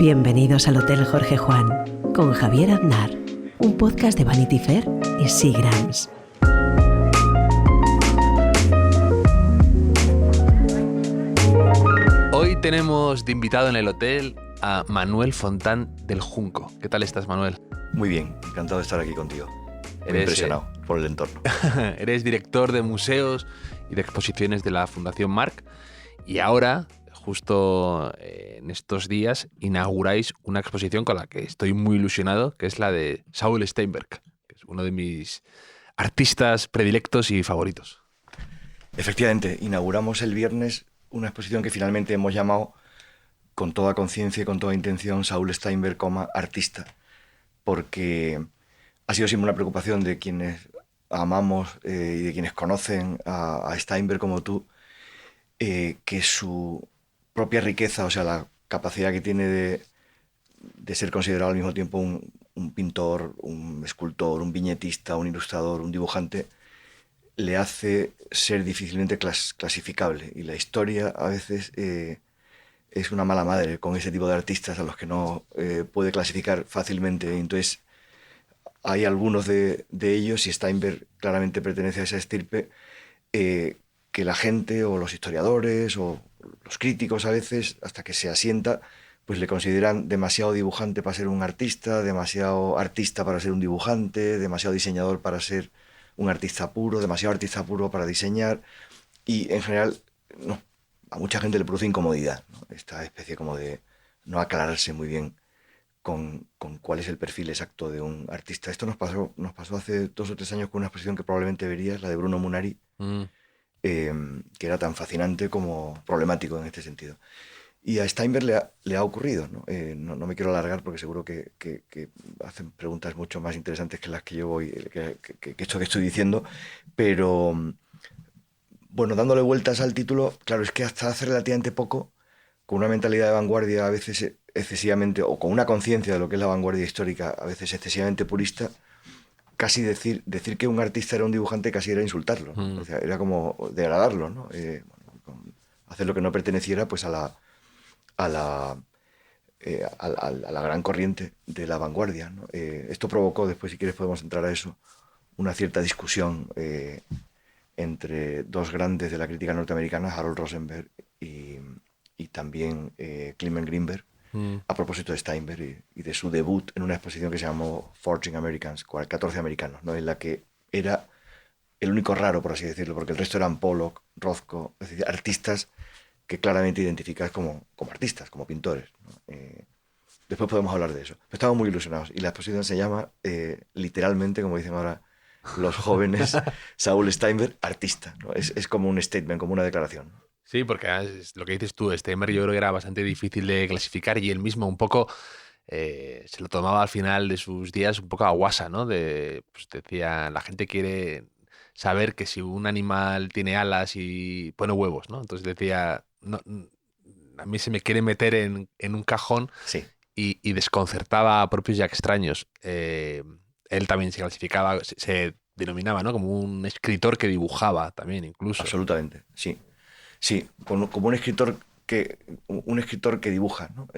Bienvenidos al Hotel Jorge Juan con Javier Aznar, un podcast de Vanity Fair y Seagram's. Hoy tenemos de invitado en el hotel a Manuel Fontán del Junco. ¿Qué tal estás, Manuel? Muy bien, encantado de estar aquí contigo. Muy impresionado por el entorno. Eres director de museos y de exposiciones de la Fundación Marc y ahora, justo en estos días, inauguráis una exposición con la que estoy muy ilusionado, que es la de Saul Steinberg, que es uno de mis artistas predilectos y favoritos. Efectivamente, inauguramos el viernes una exposición que finalmente hemos llamado, con toda conciencia y con toda intención, Saul Steinberg, artista, porque ha sido siempre una preocupación de quienes amamos y de quienes conocen a Steinberg como tú, que su propia riqueza, o sea, la capacidad que tiene de ser considerado al mismo tiempo un pintor, un escultor, un viñetista, un ilustrador, un dibujante, le hace ser difícilmente clasificable. Y la historia a veces es una mala madre con ese tipo de artistas a los que no puede clasificar fácilmente. Entonces, hay algunos de ellos, y Steinberg claramente pertenece a esa estirpe, que la gente o los historiadores o los críticos a veces, hasta que se asienta, pues le consideran demasiado dibujante para ser un artista, demasiado artista para ser un dibujante, demasiado diseñador para ser un artista puro, demasiado artista puro para diseñar, y en general no, a mucha gente le produce incomodidad, ¿no? Esta especie como de no aclararse muy bien con cuál es el perfil exacto de un artista. Esto nos pasó hace 2 o 3 años con una exposición que probablemente verías, la de Bruno Munari, que era tan fascinante como problemático en este sentido. Y a Steinberg le ha ocurrido, ¿no? No me quiero alargar porque seguro que hacen preguntas mucho más interesantes que las que yo voy, que esto que estoy diciendo, pero bueno, dándole vueltas al título, claro, es que hasta hace relativamente poco, con una mentalidad de vanguardia a veces excesivamente, o con una conciencia de lo que es la vanguardia histórica a veces excesivamente purista, casi decir que un artista era un dibujante casi era insultarlo, ¿no? O sea, era como degradarlo, ¿no? Hacer lo que no perteneciera pues a la gran corriente de la vanguardia, ¿no? Esto provocó, después si quieres podemos entrar a eso, una cierta discusión entre dos grandes de la crítica norteamericana, Harold Rosenberg y también Clement Greenberg, a propósito de Steinberg y de su debut en una exposición que se llamó Forging Americans, 14 americanos, ¿no? En la que era el único raro, por así decirlo, porque el resto eran Pollock, Rothko, es decir, artistas que claramente identificas como artistas, como pintores, ¿no? Después podemos hablar de eso. Pero estamos muy ilusionados. Y la exposición se llama, literalmente, como dicen ahora los jóvenes, Saul Steinberg, artista, ¿no? Es como un statement, como una declaración, ¿no? Sí, porque lo que dices tú, Steinberg yo creo que era bastante difícil de clasificar y él mismo un poco se lo tomaba al final de sus días un poco a guasa, ¿no? Pues decía, la gente quiere saber que si un animal tiene alas y pone huevos, ¿no? Entonces decía, no, a mí se me quiere meter en un cajón Sí. y desconcertaba a propios y a extraños. Él también se clasificaba, se denominaba, ¿no? Como un escritor que dibujaba también, incluso. Absolutamente, sí. Sí, como un escritor que dibuja, ¿no?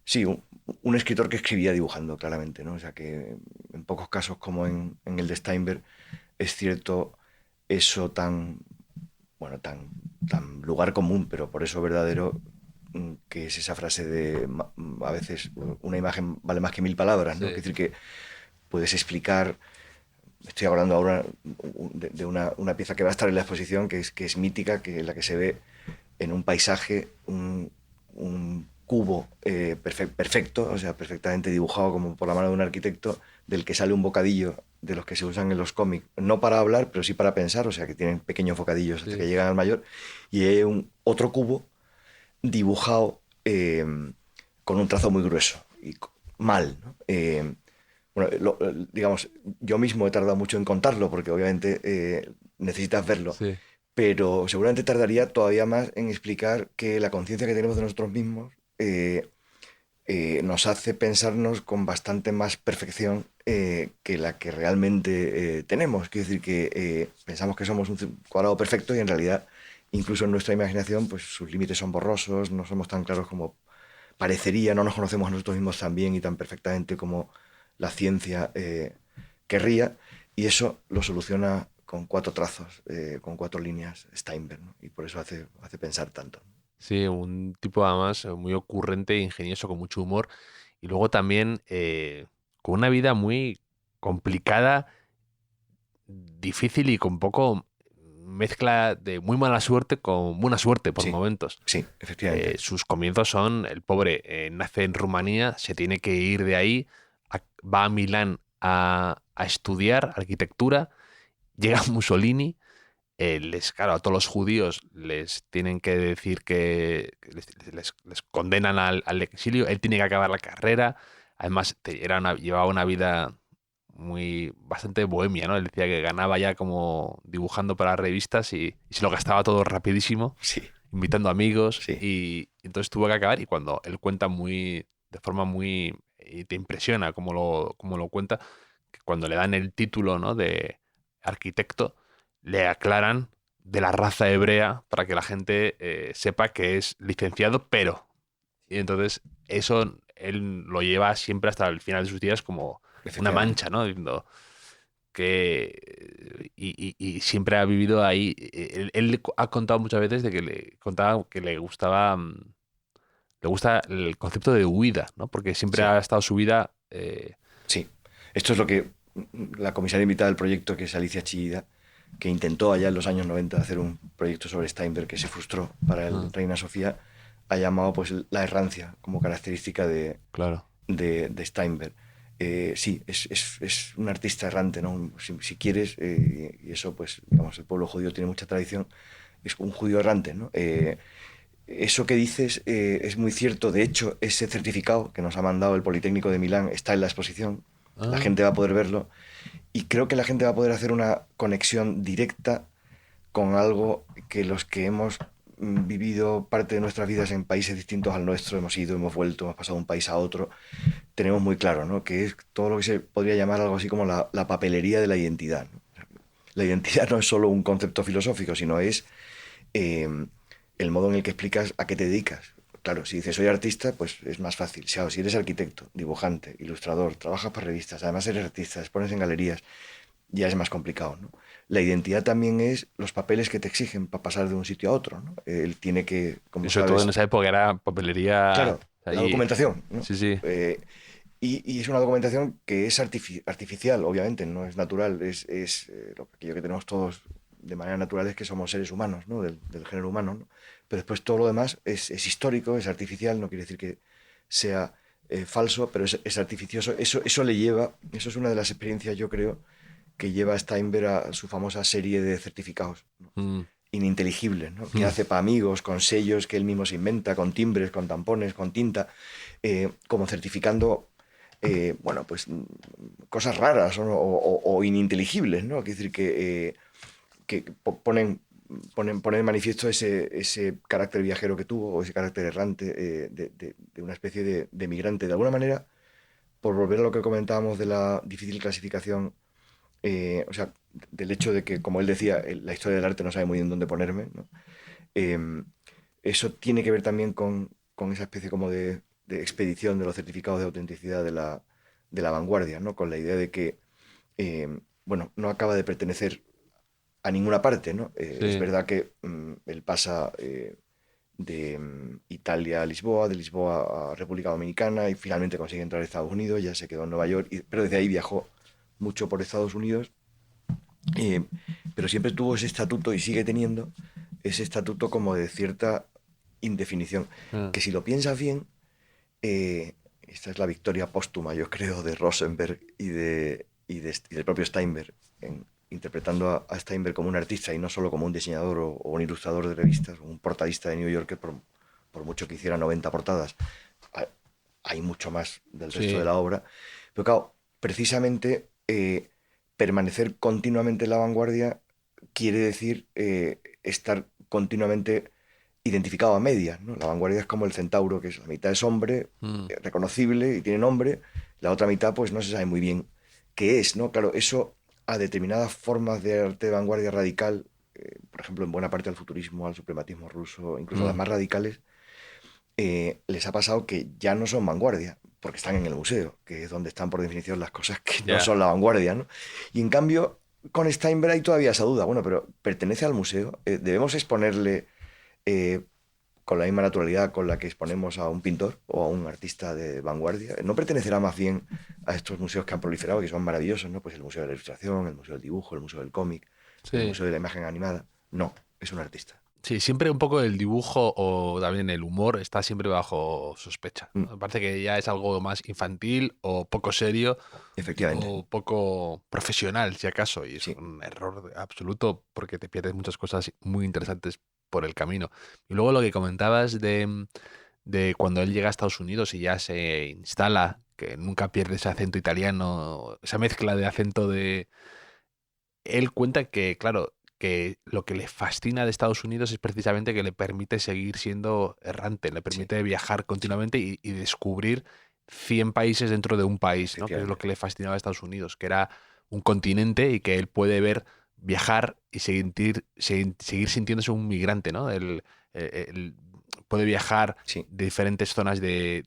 Sí, un escritor que escribía dibujando, claramente, ¿no? O sea que en pocos casos, como en el de Steinberg, es cierto eso tan lugar común, pero por eso verdadero, que es esa frase de a veces una imagen vale más que 1000 palabras, ¿no? Sí. Es decir, que puedes explicar. Estoy hablando ahora de una pieza que va a estar en la exposición, que es mítica, que en la que se ve en un paisaje un cubo perfecto, o sea, perfectamente dibujado como por la mano de un arquitecto, del que sale un bocadillo de los que se usan en los cómics, no para hablar, pero sí para pensar, o sea, que tienen pequeños bocadillos hasta que llegan al mayor, y hay otro cubo dibujado con un trazo muy grueso y mal, ¿no? Bueno, digamos, yo mismo he tardado mucho en contarlo porque obviamente necesitas verlo, Sí. pero seguramente tardaría todavía más en explicar que la conciencia que tenemos de nosotros mismos nos hace pensarnos con bastante más perfección que la que realmente tenemos. Quiero decir que pensamos que somos un cuadrado perfecto y en realidad, incluso en nuestra imaginación, pues sus límites son borrosos, no somos tan claros como parecería, no nos conocemos a nosotros mismos tan bien y tan perfectamente como la ciencia querría, y eso lo soluciona con 4 trazos, con 4 líneas Steinberg, ¿no? Y por eso hace pensar tanto. Sí, un tipo además muy ocurrente, ingenioso, con mucho humor. Y luego también con una vida muy complicada, difícil y con poco mezcla de muy mala suerte con buena suerte por Sí, momentos. sí, efectivamente. Sus comienzos son, el pobre nace en Rumanía, se tiene que ir de ahí, va a Milán a estudiar arquitectura, llega Mussolini, claro, a todos los judíos les tienen que decir que les condenan al exilio, él tiene que acabar la carrera, además llevaba una vida bastante bohemia, ¿no? Él decía que ganaba ya como dibujando para revistas y se lo gastaba todo rapidísimo, Sí, invitando amigos, sí, y entonces tuvo que acabar, y cuando él cuenta de forma muy, y te impresiona como lo cuenta, que cuando le dan el título, ¿no?, de arquitecto, le aclaran de la raza hebrea para que la gente sepa que es licenciado, pero. Y entonces eso él lo lleva siempre hasta el final de sus días como una efectivamente. mancha, ¿no? Diciendo que. Y siempre ha vivido ahí. Él ha contado muchas veces de que le contaba que le gustaba. Le gusta el concepto de huida, ¿no? Porque siempre Sí, ha estado su vida. sí. Esto es lo que la comisaria invitada del proyecto, que es Alicia Chillida, que intentó allá en los años 90 hacer un proyecto sobre Steinberg que se frustró para el Ah, Reina Sofía, ha llamado pues la errancia como característica claro. de Steinberg. Sí, es un artista errante, ¿no? Si quieres, y eso pues, digamos, el pueblo judío tiene mucha tradición, es un judío errante, ¿no? Eso que dices es muy cierto. De hecho, ese certificado que nos ha mandado el Politécnico de Milán está en la exposición. La Ah, gente va a poder verlo. Y creo que la gente va a poder hacer una conexión directa con algo que los que hemos vivido parte de nuestras vidas en países distintos al nuestro, hemos ido, hemos vuelto, hemos pasado de un país a otro, tenemos muy claro, ¿no? Que es todo lo que se podría llamar algo así como la papelería de la identidad, ¿no? La identidad no es solo un concepto filosófico, sino es eh, el modo en el que explicas a qué te dedicas. Claro, si dices soy artista, pues es más fácil. Si eres arquitecto, dibujante, ilustrador, trabajas para revistas, además eres artista, expones en galerías, ya es más complicado, ¿no? La identidad también es los papeles que te exigen para pasar de un sitio a otro, ¿no? Él tiene que, y como sobre todo en sabes, esa época era papelería claro, la ahí. documentación, ¿no? Sí, sí. Y es una documentación que es artificial, obviamente, no es natural, aquello que tenemos todos de manera natural es que somos seres humanos, ¿no? Del género humano, ¿no? Pero después todo lo demás es histórico, es artificial, no quiere decir que sea falso, pero es artificioso. Eso le lleva, eso es una de las experiencias, yo creo, que lleva a Steinberg a su famosa serie de certificados, ¿no? Mm, Ininteligibles, ¿no? Que mm. hace para amigos, con sellos que él mismo se inventa, con timbres, con tampones, con tinta, como certificando bueno, pues cosas raras o ininteligibles, ¿no? Quiere decir que ponen de manifiesto ese carácter viajero que tuvo, o ese carácter errante de una especie de migrante. De alguna manera, por volver a lo que comentábamos de la difícil clasificación, o sea, del hecho de que, como él decía, la historia del arte no sabe muy bien dónde ponerme, ¿no? Eh, Eso tiene que ver también con esa especie como de expedición de los certificados de autenticidad de la vanguardia, ¿no? Con la idea de que, bueno, no acaba de pertenecer a ninguna parte, ¿no? Es Sí. verdad que él pasa de Italia a Lisboa, de Lisboa a República Dominicana y finalmente consigue entrar a Estados Unidos, ya se quedó en Nueva York, pero desde ahí viajó mucho por Estados Unidos, eh, pero siempre tuvo ese estatuto y sigue teniendo ese estatuto como de cierta indefinición, Ah, que si lo piensas bien, esta es la victoria póstuma, yo creo, de Rosenberg y del propio Steinberg, interpretando a Steinberg como un artista y no solo como un diseñador o un ilustrador de revistas, o un portadista de New Yorker, por mucho que hiciera 90 portadas, hay mucho más del resto de sí. la obra. Pero claro, precisamente permanecer continuamente en la vanguardia quiere decir estar continuamente identificado a medias, ¿no? La vanguardia es como el centauro, que es la mitad es hombre, Mm, reconocible y tiene nombre, la otra mitad pues no se sabe muy bien qué es, ¿no? Claro, eso a determinadas formas de arte de vanguardia radical, por ejemplo, en buena parte al futurismo, al suprematismo ruso, incluso a las mm. más radicales, les ha pasado que ya no son vanguardia, porque están en el museo, que es donde están por definición las cosas que no Ya. son la vanguardia, ¿no? Y en cambio, con Steinberg hay todavía esa duda. Bueno, pero ¿pertenece al museo? ¿Debemos exponerle eh, con la misma naturalidad con la que exponemos a un pintor o a un artista de vanguardia? ¿No pertenecerá más bien a estos museos que han proliferado, que son maravillosos, ¿no? Pues el Museo de la Ilustración, el Museo del Dibujo, el Museo del Cómic, el Sí. Museo de la Imagen Animada? No, es un artista. Sí, siempre un poco el dibujo o también el humor está siempre bajo sospecha, Mm, ¿no? Me parece que ya es algo más infantil o poco serio efectivamente, o poco profesional, si acaso, y es sí. un error absoluto porque te pierdes muchas cosas muy interesantes por el camino. Y luego lo que comentabas de cuando él llega a Estados Unidos y ya se instala, que nunca pierde ese acento italiano, esa mezcla de acento de... Él cuenta que, claro, que lo que le fascina de Estados Unidos es precisamente que le permite seguir siendo errante, le Sí, permite viajar continuamente y descubrir 100 países dentro de un país, ¿no? Que es lo efectivamente. que le fascinaba a Estados Unidos, que era un continente y que él puede ver, viajar y seguir sintiéndose un migrante, ¿no? Puede viajar Sí, de diferentes zonas de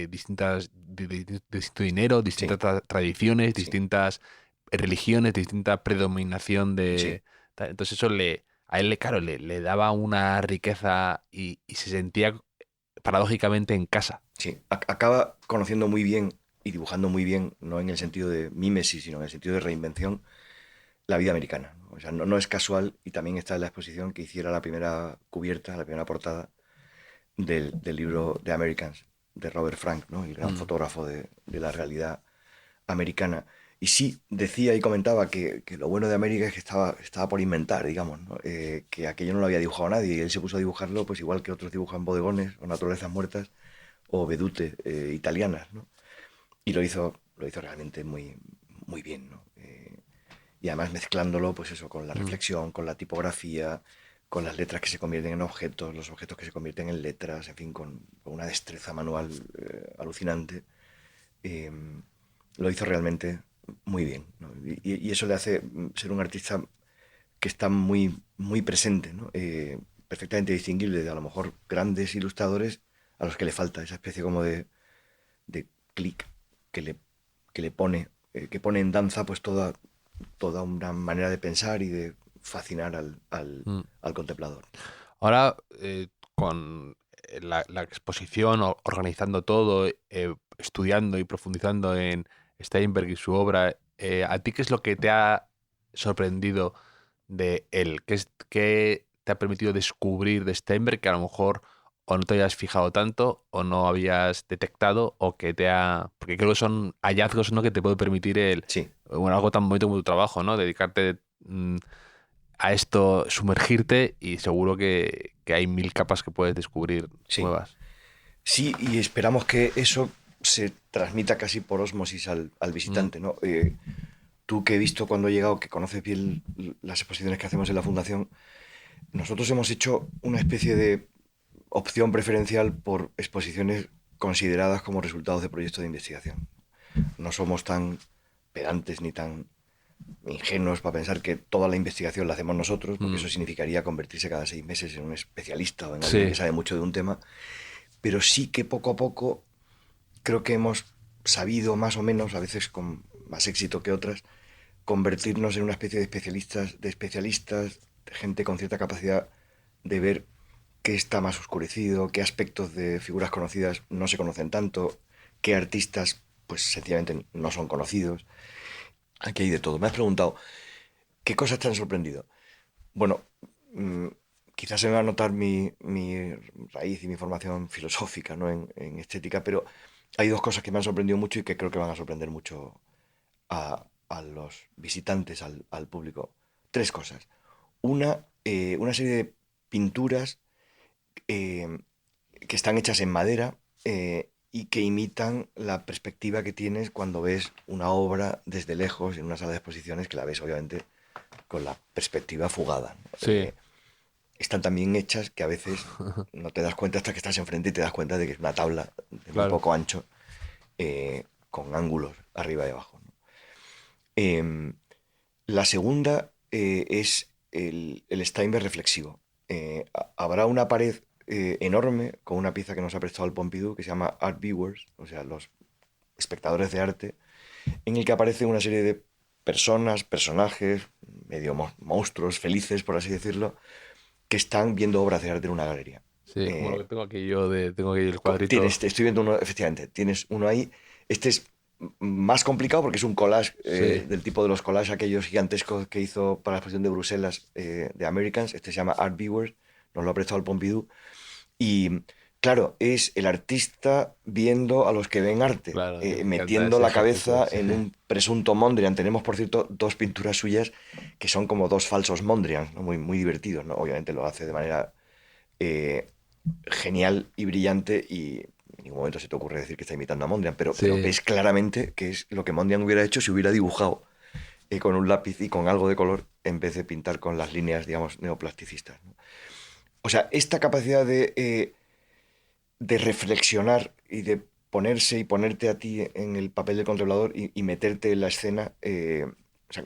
distintas, de distinto dinero, sí, distintas tradiciones, sí, distintas religiones, distinta predominación sí. de... Entonces eso a él, claro, le daba una riqueza y se sentía paradójicamente en casa. Sí, acaba conociendo muy bien y dibujando muy bien, no en el sentido de mímesis, sino en el sentido de reinvención, la vida americana, ¿no? O sea, no es casual, y también está en la exposición que hiciera la primera cubierta, la primera portada del libro The Americans, de Robert Frank, ¿no? El gran Mm. fotógrafo de la realidad americana. Y sí, decía y comentaba que lo bueno de América es que estaba por inventar, digamos, ¿no? Que aquello no lo había dibujado nadie, y él se puso a dibujarlo pues igual que otros dibujan bodegones o naturalezas muertas o vedute italianas, ¿no? Y lo hizo realmente muy, muy bien, ¿no? Y además mezclándolo, pues eso, con la Mm. reflexión, con la tipografía, con las letras que se convierten en objetos, los objetos que se convierten en letras, en fin, con una destreza manual alucinante. Eh, lo hizo realmente muy bien, ¿no? Y eso le hace ser un artista que está muy, muy presente, ¿no? Perfectamente distinguible de a lo mejor grandes ilustradores a los que le falta esa especie como de clic que le, que le pone, que pone en danza pues toda una manera de pensar y de fascinar Mm. al contemplador. Ahora, con la exposición, organizando todo, estudiando y profundizando en Steinberg y su obra, ¿a ti qué es lo que te ha sorprendido de él? ¿Qué te ha permitido descubrir de Steinberg que a lo mejor o no te hayas fijado tanto o no habías detectado o que te ha... Porque creo que son hallazgos, ¿no? Que te puede permitir Sí, bueno, algo tan bonito como tu trabajo, ¿no? Dedicarte a esto, sumergirte y seguro que hay 1000 capas que puedes descubrir sí. nuevas. Sí, y esperamos que eso se transmita casi por ósmosis al Mm, visitante, ¿no? Tú que he visto cuando he llegado, que conoces bien las exposiciones que hacemos en la Fundación, nosotros hemos hecho una especie de opción preferencial por exposiciones consideradas como resultados de proyectos de investigación. No somos tan pedantes ni tan ingenuos para pensar que toda la investigación la hacemos nosotros, porque mm, eso significaría convertirse cada 6 meses en un especialista o en alguien que sí, sabe mucho de un tema, pero sí que poco a poco creo que hemos sabido más o menos, a veces con más éxito que otras, convertirnos en una especie de especialistas, de gente con cierta capacidad de ver qué está más oscurecido, qué aspectos de figuras conocidas no se conocen tanto, qué artistas pues sencillamente no son conocidos. Aquí hay de todo. Me has preguntado, ¿qué cosas te han sorprendido? Bueno, mm, quizás se me va a notar mi raíz y mi formación filosófica, ¿no? en estética, pero hay dos cosas que me han sorprendido mucho y que creo que van a sorprender mucho a los visitantes, al público. Tres cosas. Una serie de pinturas eh, que están hechas en madera y que imitan la perspectiva que tienes cuando ves una obra desde lejos en una sala de exposiciones, que la ves obviamente con la perspectiva fugada, ¿no? sí, Están tan bien hechas que a veces no te das cuenta hasta que estás enfrente y te das cuenta de que es una tabla de muy claro. poco ancho con ángulos arriba y abajo, ¿no? Eh, la segunda es el Steinberg reflexivo. Habrá una pared enorme con una pieza que nos ha prestado el Pompidou, que se llama Art Viewers, o sea, los espectadores de arte, en el que aparece una serie de personajes, medio monstruos, felices, por así decirlo, que están viendo obras de arte en una galería. Sí, como lo que tengo aquí yo, tengo aquí el cuadrito. Estoy viendo uno, efectivamente, tienes uno ahí. Este es más complicado porque es un collage Sí. del tipo de los collages aquellos gigantescos que hizo para la exposición de Bruselas de Americans. Este se llama Art Viewers, nos lo ha prestado el Pompidou. Y claro, es el artista viendo a los que ven arte, Claro, me encanta metiendo ese la ejercicio, cabeza sí. en un presunto Mondrian. Tenemos, por cierto, dos pinturas suyas que son como dos falsos Mondrian, ¿no? Muy, muy divertidos, ¿no? Obviamente lo hace de manera eh, genial y brillante y en ningún momento se te ocurre decir que está imitando a Mondrian, pero Sí. ves claramente que es lo que Mondrian hubiera hecho si hubiera dibujado con un lápiz y con algo de color en vez de pintar con las líneas, digamos, neoplasticistas, ¿no? O sea, esta capacidad de reflexionar y de ponerse y ponerte a ti en el papel del controlador y meterte en la escena, o sea,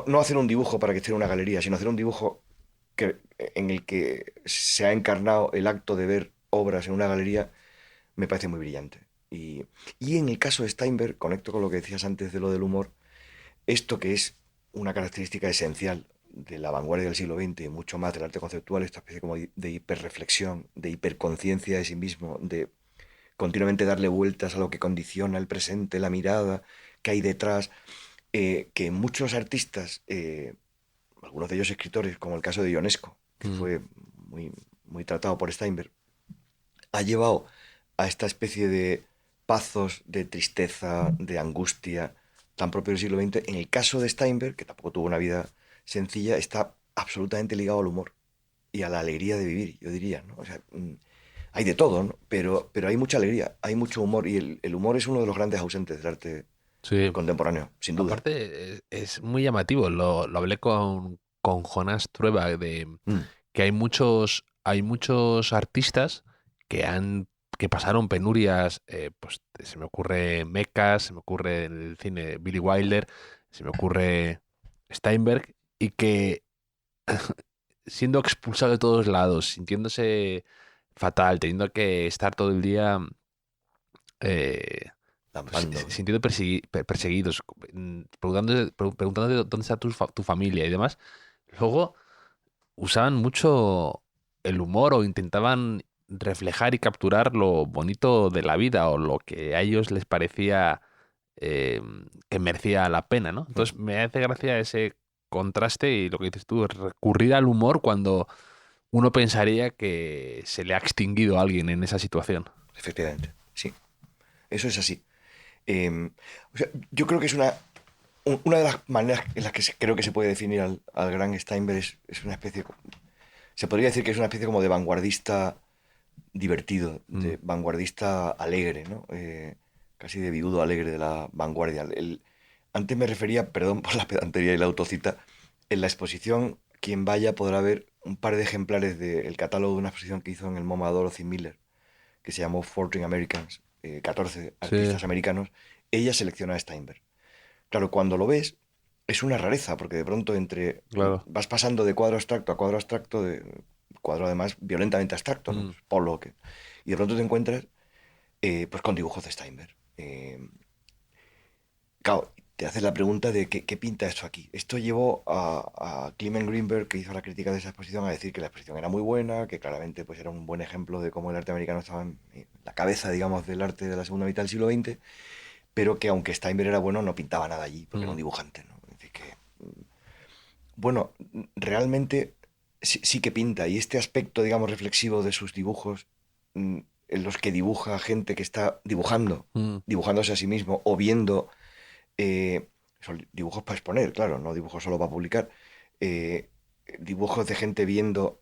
no hacer un dibujo para que esté en una galería, sino hacer un dibujo en el que se ha encarnado el acto de ver obras en una galería, me parece muy brillante. Y en el caso de Steinberg, conecto con lo que decías antes de lo del humor, esto que es una característica esencial de la vanguardia del siglo XX y mucho más del arte conceptual, esta especie como de hiperreflexión, de hiperconciencia de sí mismo, de continuamente darle vueltas a lo que condiciona el presente, la mirada que hay detrás, que muchos artistas, algunos de ellos escritores, como el caso de Ionesco, que Mm. fue muy, muy tratado por Steinberg, ha llevado a esta especie de pazos, de tristeza, de angustia, tan propio del siglo XX. En el caso de Steinberg, que tampoco tuvo una vida sencilla, está absolutamente ligado al humor y a la alegría de vivir, yo diría, ¿no? O sea, hay de todo, ¿no? Pero hay mucha alegría, hay mucho humor, y el humor es uno de los grandes ausentes del arte Sí. contemporáneo, sin duda. Aparte, es muy llamativo. Lo hablé con Jonás Trueba de Mm, que hay muchos artistas que que pasaron penurias. Pues se me ocurre Mekas, se me ocurre en el cine Billy Wilder, se me ocurre Steinberg, y que siendo expulsado de todos lados, sintiéndose fatal, teniendo que estar todo el día eh, pues, lampando. sintiendo perseguidos, preguntándote dónde está tu familia y demás, luego usaban mucho el humor o intentaban reflejar y capturar lo bonito de la vida o lo que a ellos les parecía eh, que merecía la pena, ¿no? Mm, Entonces me hace gracia ese contraste y lo que dices tú, recurrir al humor cuando uno pensaría que se le ha extinguido a alguien en esa situación. efectivamente, sí, eso es así. O sea, yo creo que es una de las maneras en las que creo que se puede definir al gran Steinberg es una especie, se podría decir que es una especie como de vanguardista divertido, Mm, de vanguardista alegre, ¿no? Casi de viudo alegre de la vanguardia. Antes me refería, perdón por la pedantería y la autocita, en la exposición, quien vaya podrá ver un par de ejemplares del catálogo de una exposición que hizo en el MoMA Dorothy Miller, que se llamó 14 Americans, 14 sí, artistas americanos. Ella selecciona a Steinberg. Claro, cuando lo ves, es una rareza, porque de pronto claro. vas pasando de cuadro abstracto a cuadro abstracto, de cuadro además violentamente abstracto, ¿no? Mm, Polo, y de pronto te encuentras pues con dibujos de Steinberg. Claro, te haces la pregunta de qué pinta esto aquí. Esto llevó a Clement Greenberg, que hizo la crítica de esa exposición, a decir que la exposición era muy buena, que claramente pues, era un buen ejemplo de cómo el arte americano estaba en la cabeza, digamos, del arte de la segunda mitad del siglo XX, pero que aunque Steinberg era bueno, no pintaba nada allí, porque era un mm, dibujante, ¿no? Es decir, bueno, realmente sí que pinta, y este aspecto, digamos, reflexivo de sus dibujos, en los que dibuja gente que está dibujando, mm. dibujándose a sí mismo, o viendo, son dibujos para exponer, claro, no dibujos solo para publicar, eh, dibujos de gente viendo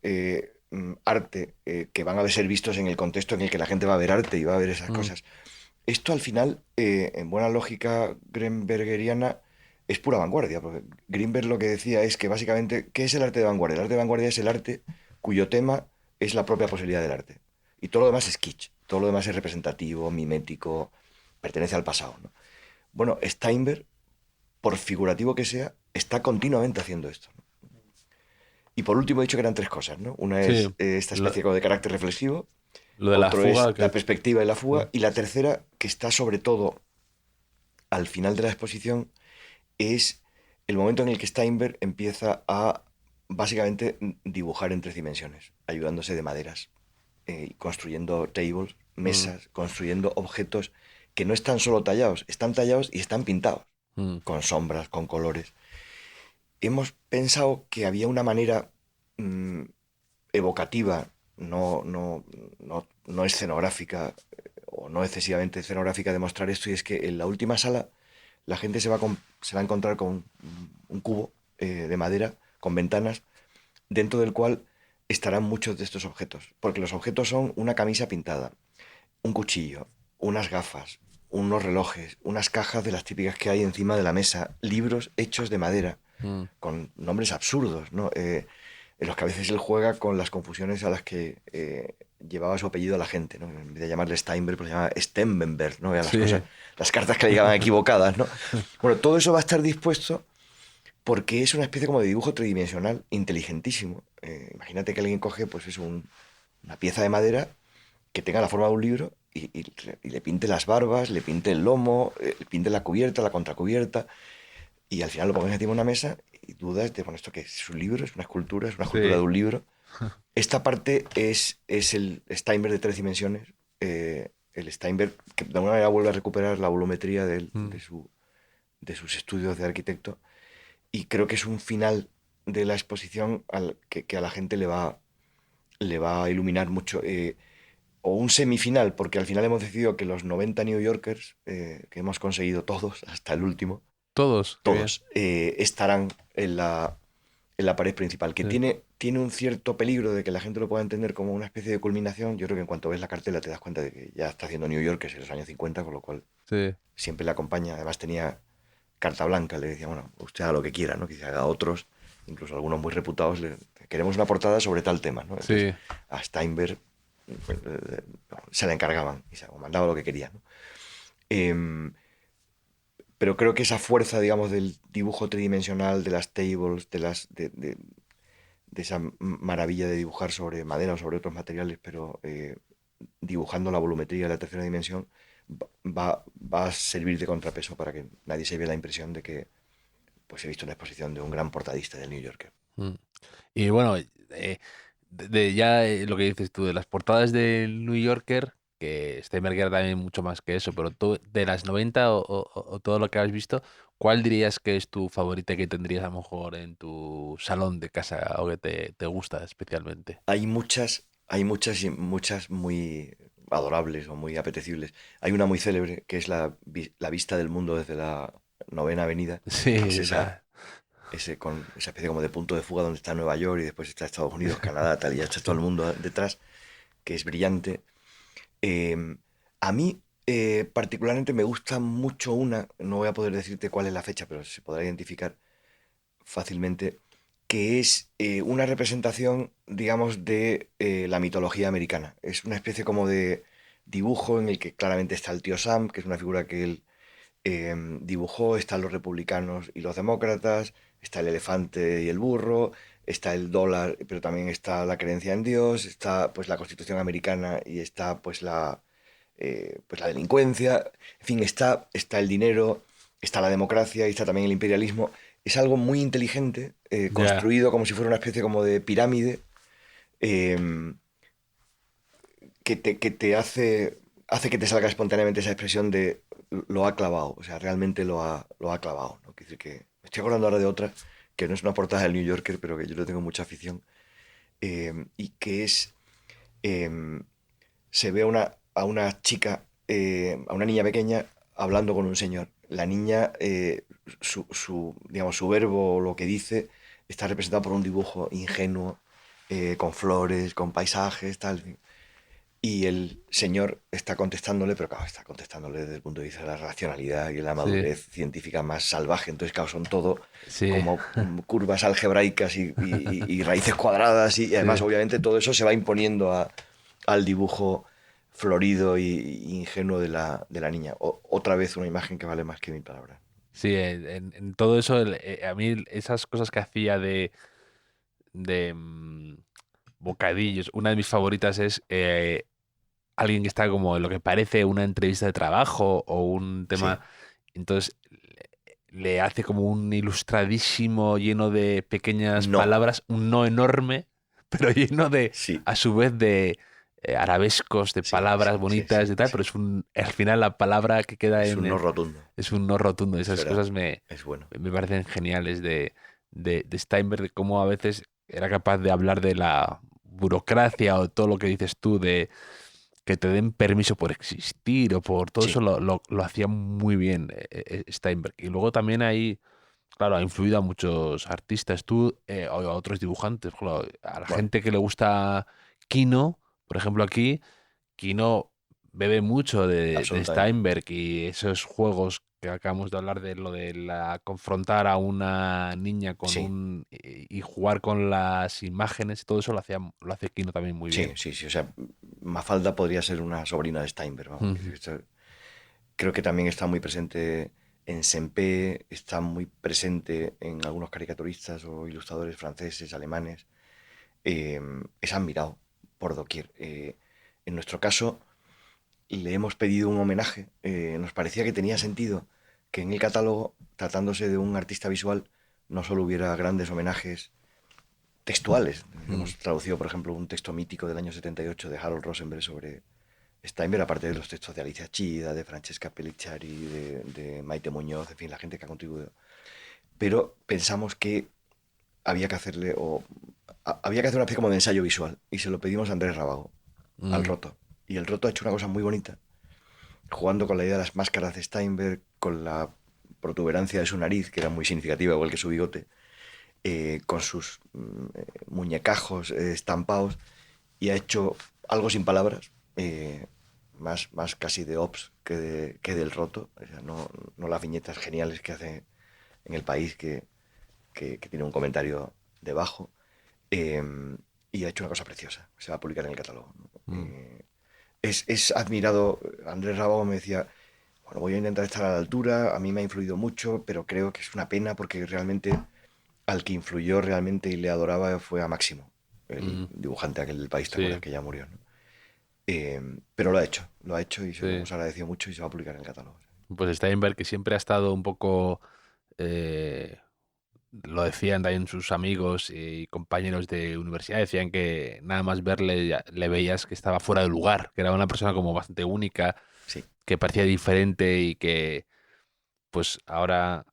arte que van a ser vistos en el contexto en el que la gente va a ver arte y va a ver esas Mm, cosas. Esto al final, en buena lógica greenbergeriana, es pura vanguardia, porque Greenberg lo que decía es que básicamente, ¿qué es el arte de vanguardia? El arte de vanguardia es el arte cuyo tema es la propia posibilidad del arte. Y todo lo demás es kitsch, todo lo demás es representativo, mimético, pertenece al pasado, ¿no? Bueno, Steinberg, por figurativo que sea, está continuamente haciendo esto, ¿no? Y por último he dicho que eran tres cosas, ¿no? Una Sí, es esta especie lo, como de carácter reflexivo, lo de la otro es fuga, la que... perspectiva y la Mm, fuga, y la tercera, que está sobre todo al final de la exposición, es el momento en el que Steinberg empieza a básicamente dibujar en tres dimensiones, ayudándose de maderas, construyendo tables, mm, mesas, construyendo objetos que no están solo tallados, están tallados y están pintados, mm, con sombras, con colores. Hemos pensado que había una manera mm, evocativa, no escenográfica o no excesivamente escenográfica de mostrar esto, y es que en la última sala la gente se va a encontrar con un cubo de madera con ventanas dentro del cual estarán muchos de estos objetos, porque los objetos son una camisa pintada, un cuchillo, unas gafas, unos relojes, unas cajas de las típicas que hay encima de la mesa, libros hechos de madera, mm. con nombres absurdos, ¿no? En los que a veces él juega con las confusiones a las que llevaba su apellido a la gente, ¿no? En vez de llamarle Steinberg, pues se llama Stemmenberg, ¿no? Y a las cosas, Sí, las cartas que le llegaban equivocadas, ¿no? Bueno, todo eso va a estar dispuesto porque es una especie como de dibujo tridimensional inteligentísimo. Imagínate que alguien coge, pues es una pieza de madera que tenga la forma de un libro y le pinte las barbas, le pinte el lomo, le pinte la cubierta, la contracubierta, y al final lo pones encima de una mesa y dudas de, bueno, ¿esto qué es? ¿Es un libro? ¿Es una escultura de sí. un libro? Esta parte es el Steinberg de tres dimensiones, el Steinberg que de alguna manera vuelve a recuperar la volumetría Mm. de sus estudios de arquitecto, y creo que es un final de la exposición que a la gente le va a iluminar mucho. O un semifinal, porque al final hemos decidido que los 90 New Yorkers, que hemos conseguido todos, hasta el último, Todos, qué bien. todos, estarán en la pared principal, que Sí, tiene un cierto peligro de que la gente lo pueda entender como una especie de culminación. Yo creo que en cuanto ves la cartela te das cuenta de que ya está haciendo New Yorkers en los años 50, con lo cual sí. siempre le acompaña. Además tenía carta blanca, le decía, bueno, usted haga lo que quiera, ¿no? Que se haga otros, incluso algunos muy reputados, queremos una portada sobre tal tema, ¿no? Entonces Sí, a Steinberg pues, se la encargaban y se mandaba lo que quería, ¿no? Em, pero creo que esa fuerza, digamos, del dibujo tridimensional, de las tables, de esa maravilla de dibujar sobre madera o sobre otros materiales, pero dibujando la volumetría de la tercera dimensión, va a servir de contrapeso para que nadie se vea la impresión de que pues he visto una exposición de un gran portadista del New Yorker. mm. Y bueno, ya lo que dices tú, de las portadas del New Yorker, que Steinberg era también mucho más que eso, pero tú, de las 90 o todo lo que has visto, ¿cuál dirías que es tu favorita que tendrías a lo mejor en tu salón de casa o que te gusta especialmente? Hay muchas y muchas muy adorables o muy apetecibles. Hay una muy célebre que es la vista del mundo desde la Novena Avenida, que es Sí, ese con esa especie como de punto de fuga donde está Nueva York y después está Estados Unidos, Canadá, tal, y ya está todo el mundo detrás, que es brillante. Eh, a mí particularmente me gusta mucho una, no voy a poder decirte cuál es la fecha, pero se podrá identificar fácilmente, que es una representación, digamos, de la mitología americana. Es una especie como de dibujo en el que claramente está el tío Sam, que es una figura que él dibujó, están los republicanos y los demócratas, está el elefante y el burro, está el dólar, pero también está la creencia en Dios, está pues la Constitución americana y está pues la delincuencia, en fin, está el dinero, está la democracia y está también el imperialismo. Es algo muy inteligente, ya, construido como si fuera una especie como de pirámide, eh, que te hace que te salga espontáneamente esa expresión de lo ha clavado, o sea, realmente lo ha clavado, ¿no? Quiere decir que me estoy acordando ahora de otra, que no es una portada del New Yorker, pero que yo le tengo mucha afición, y que es, eh, se ve a una chica, a una niña pequeña, hablando con un señor. La niña, digamos, su verbo o lo que dice está representado por un dibujo ingenuo, con flores, con paisajes, tal. Y el señor está contestándole, pero claro, está contestándole desde el punto de vista de la racionalidad y la sí, madurez científica más salvaje. Entonces, claro, son todo sí, como curvas algebraicas y raíces cuadradas. Y además, sí. obviamente, todo eso se va imponiendo al dibujo florido y ingenuo de la niña. Otra vez una imagen que vale más que mil palabras. Sí, en todo eso, a mí esas cosas que hacía bocadillos. Una de mis favoritas es alguien que está como en lo que parece una entrevista de trabajo o un tema. Sí, Entonces le hace como un ilustradísimo lleno de pequeñas no, palabras, un no enorme, pero lleno de, sí, a su vez, de arabescos, de sí, palabras sí, sí, bonitas sí, y tal, pero sí. es al final la palabra que queda Es un no rotundo, es un no rotundo. es Esas verdad, cosas es bueno. me parecen geniales de Steinberg, de cómo a veces era capaz de hablar de la burocracia o todo lo que dices tú, de que te den permiso por existir o por todo eso, Sí, lo hacía muy bien Steinberg. Y luego también ahí, claro, ha influido a muchos artistas, tú, o a otros dibujantes, claro, a la bueno, gente que le gusta Kino, por ejemplo aquí, Kino bebe mucho de absolutamente. Steinberg y esos juegos que acabamos de hablar de lo de confrontar a una niña con Sí, y jugar con las imágenes y todo eso lo hace Kino también muy sí, bien. sí, sí. O sea, Mafalda podría ser una sobrina de Steinberg, vamos. Ujú. Creo que también está muy presente en Sempé, está muy presente en algunos caricaturistas o ilustradores franceses, alemanes. Es admirado por doquier. En nuestro caso, le hemos pedido un homenaje. Nos parecía que tenía sentido que en el catálogo, tratándose de un artista visual, no solo hubiera grandes homenajes textuales. Mm. Hemos traducido, por ejemplo, un texto mítico del año 78 de Harold Rosenberg sobre Steinberg, aparte de los textos de Alicia Chida, de Francesca Pellicciari, de Maite Muñoz, en fin, la gente que ha contribuido. Pero pensamos que había que hacerle, había que hacer una especie como de ensayo visual, y se lo pedimos a Andrés Rábago, al Mm. Roto. Y el Roto ha hecho una cosa muy bonita, jugando con la idea de las máscaras de Steinberg, con la protuberancia de su nariz, que era muy significativa, igual que su bigote, con sus muñecajos estampados, y ha hecho algo sin palabras, más casi de Ops que del Roto. O sea, no las viñetas geniales que hace en El País, que tiene un comentario debajo. eh, y ha hecho una cosa preciosa. Se va a publicar en el catálogo, ¿no? Mm. Es admirado. Andrés Rabago me decía, bueno, voy a intentar estar a la altura, a mí me ha influido mucho, pero creo que es una pena porque realmente al que influyó realmente y le adoraba fue a Máximo, el Mm. dibujante aquel del País, ¿te acuerdas? Sí, Que ya murió, ¿no? Pero lo ha hecho y se lo sí. hemos agradecido mucho y se va a publicar en el catálogo. Pues Steinberg, que siempre ha estado un poco, eh, lo decían también sus amigos y compañeros de universidad, decían que nada más verle le veías que estaba fuera de lugar, que era una persona como bastante única, Sí, que parecía diferente y que pues ahora,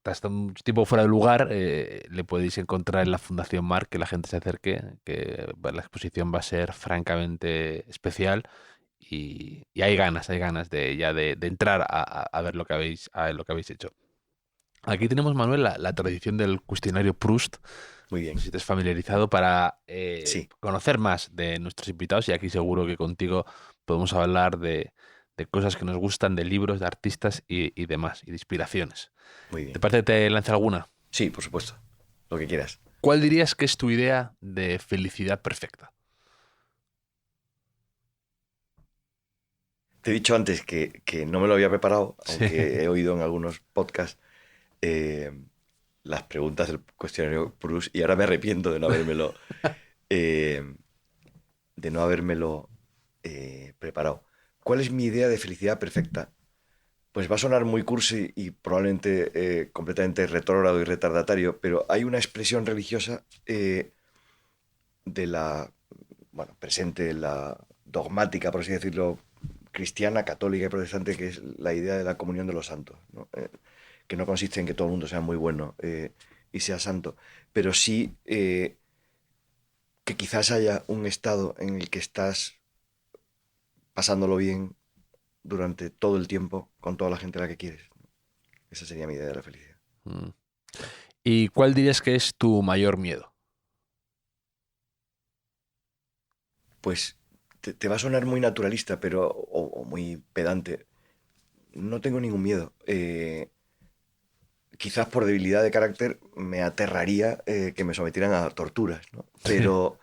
hasta un tiempo fuera de lugar, le podéis encontrar en la Fundación Mar, que la gente se acerque, que la exposición va a ser francamente especial y hay ganas de ya de entrar a ver lo que lo que habéis hecho. Aquí tenemos, Manuel, la tradición del cuestionario Proust. muy No sé bien. si te has familiarizado para Sí, conocer más de nuestros invitados y aquí seguro que contigo podemos hablar de cosas que nos gustan, de libros, de artistas y demás, y de inspiraciones. muy ¿Te bien. parece que te lance alguna? Sí, por supuesto. Lo que quieras. ¿Cuál dirías que es tu idea de felicidad perfecta? Te he dicho antes que no me lo había preparado, Sí. aunque he oído en algunos podcasts eh, las preguntas del cuestionario Proust y ahora me arrepiento eh, de no habérmelo preparado. ¿Cuál es mi idea de felicidad perfecta? Pues va a sonar muy cursi y probablemente completamente retrógrado y retardatario, pero hay una expresión religiosa de la, bueno, presente, la dogmática, por así decirlo, cristiana, católica y protestante, que es la idea de la comunión de los santos, ¿no? Que no consiste en que todo el mundo sea muy bueno y sea santo, pero sí que quizás haya un estado en el que estás pasándolo bien durante todo el tiempo con toda la gente a la que quieres. Esa sería mi idea de la felicidad. Mm. ¿Y cuál dirías que es tu mayor miedo? Pues te va a sonar muy naturalista, pero o muy pedante. No tengo ningún miedo. Quizás por debilidad de carácter me aterraría que me sometieran a torturas, ¿no? Pero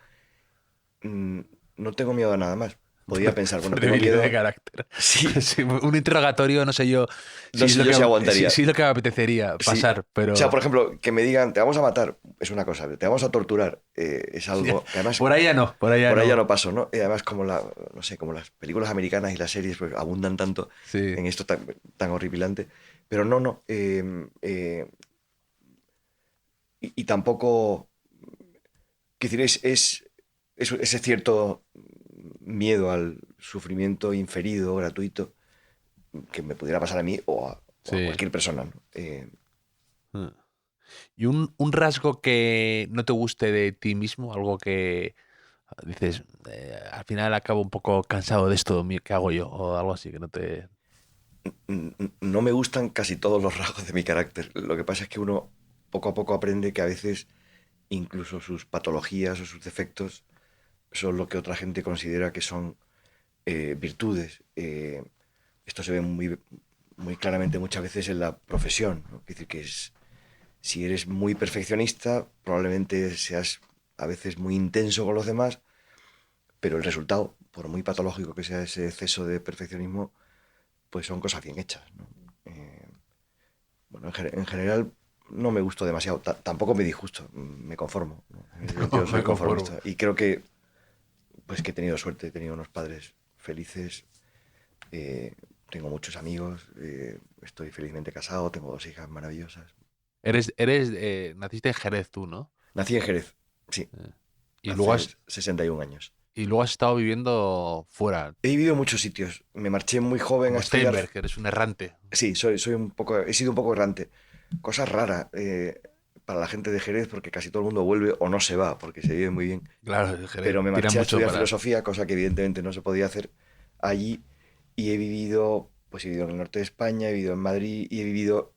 mm, no tengo miedo a nada más. podía pensar, bueno, Por tengo debilidad miedo. de carácter. Sí, Sí, un interrogatorio, no sé yo no sé yo si aguantaría. sí es lo que me apetecería Sí. pasar, O pero sea, por ejemplo, que me digan, te vamos a matar, es una cosa, te vamos a torturar, es algo que además por ahí ya no, por ahí ya por ahí ya no. no paso, ¿no? Y además no sé, como las películas americanas y las series pues, abundan tanto Sí, en esto tan horripilante, pero no. Y tampoco, quiero decir, es ese cierto miedo al sufrimiento inferido, gratuito, que me pudiera pasar a mí o a sí. cualquier persona, ¿no? Mm. ¿Y un rasgo que no te guste de ti mismo? Algo que dices, al final acabo un poco cansado de esto, ¿qué hago yo? O algo así, que no te... No me gustan casi todos los rasgos de mi carácter. Lo que pasa es que uno poco a poco aprende que a veces incluso sus patologías o sus defectos son lo que otra gente considera que son virtudes. Esto se ve muy claramente muchas veces en la profesión, ¿no? Es decir, si eres muy perfeccionista, probablemente seas a veces muy intenso con los demás, pero el resultado, por muy patológico que sea ese exceso de perfeccionismo, pues son cosas bien hechas, ¿no? Bueno, en general no me gusto demasiado, tampoco me disgusto, me conformo, ¿no? En ese sentido soy Me conformo. conformista y creo que pues que he tenido suerte, he tenido unos padres felices, eh, tengo muchos amigos, estoy felizmente casado, tengo 2 hijas maravillosas. Naciste en Jerez tú, ¿no? Nací en Jerez, sí, Y luego hace 61 años. has estado viviendo fuera, He vivido en muchos sitios, me marché muy joven a como estudiar. Steinberg, que eres un errante. Sí, soy un poco, he sido un poco errante. Cosa rara para la gente de Jerez porque casi todo el mundo vuelve o no se va porque se vive muy bien. Claro, en Jerez Pero me tira marché a mucho estudiar para... filosofía, cosa que evidentemente no se podía hacer allí. Y he vivido en el norte de España, he vivido en Madrid y he vivido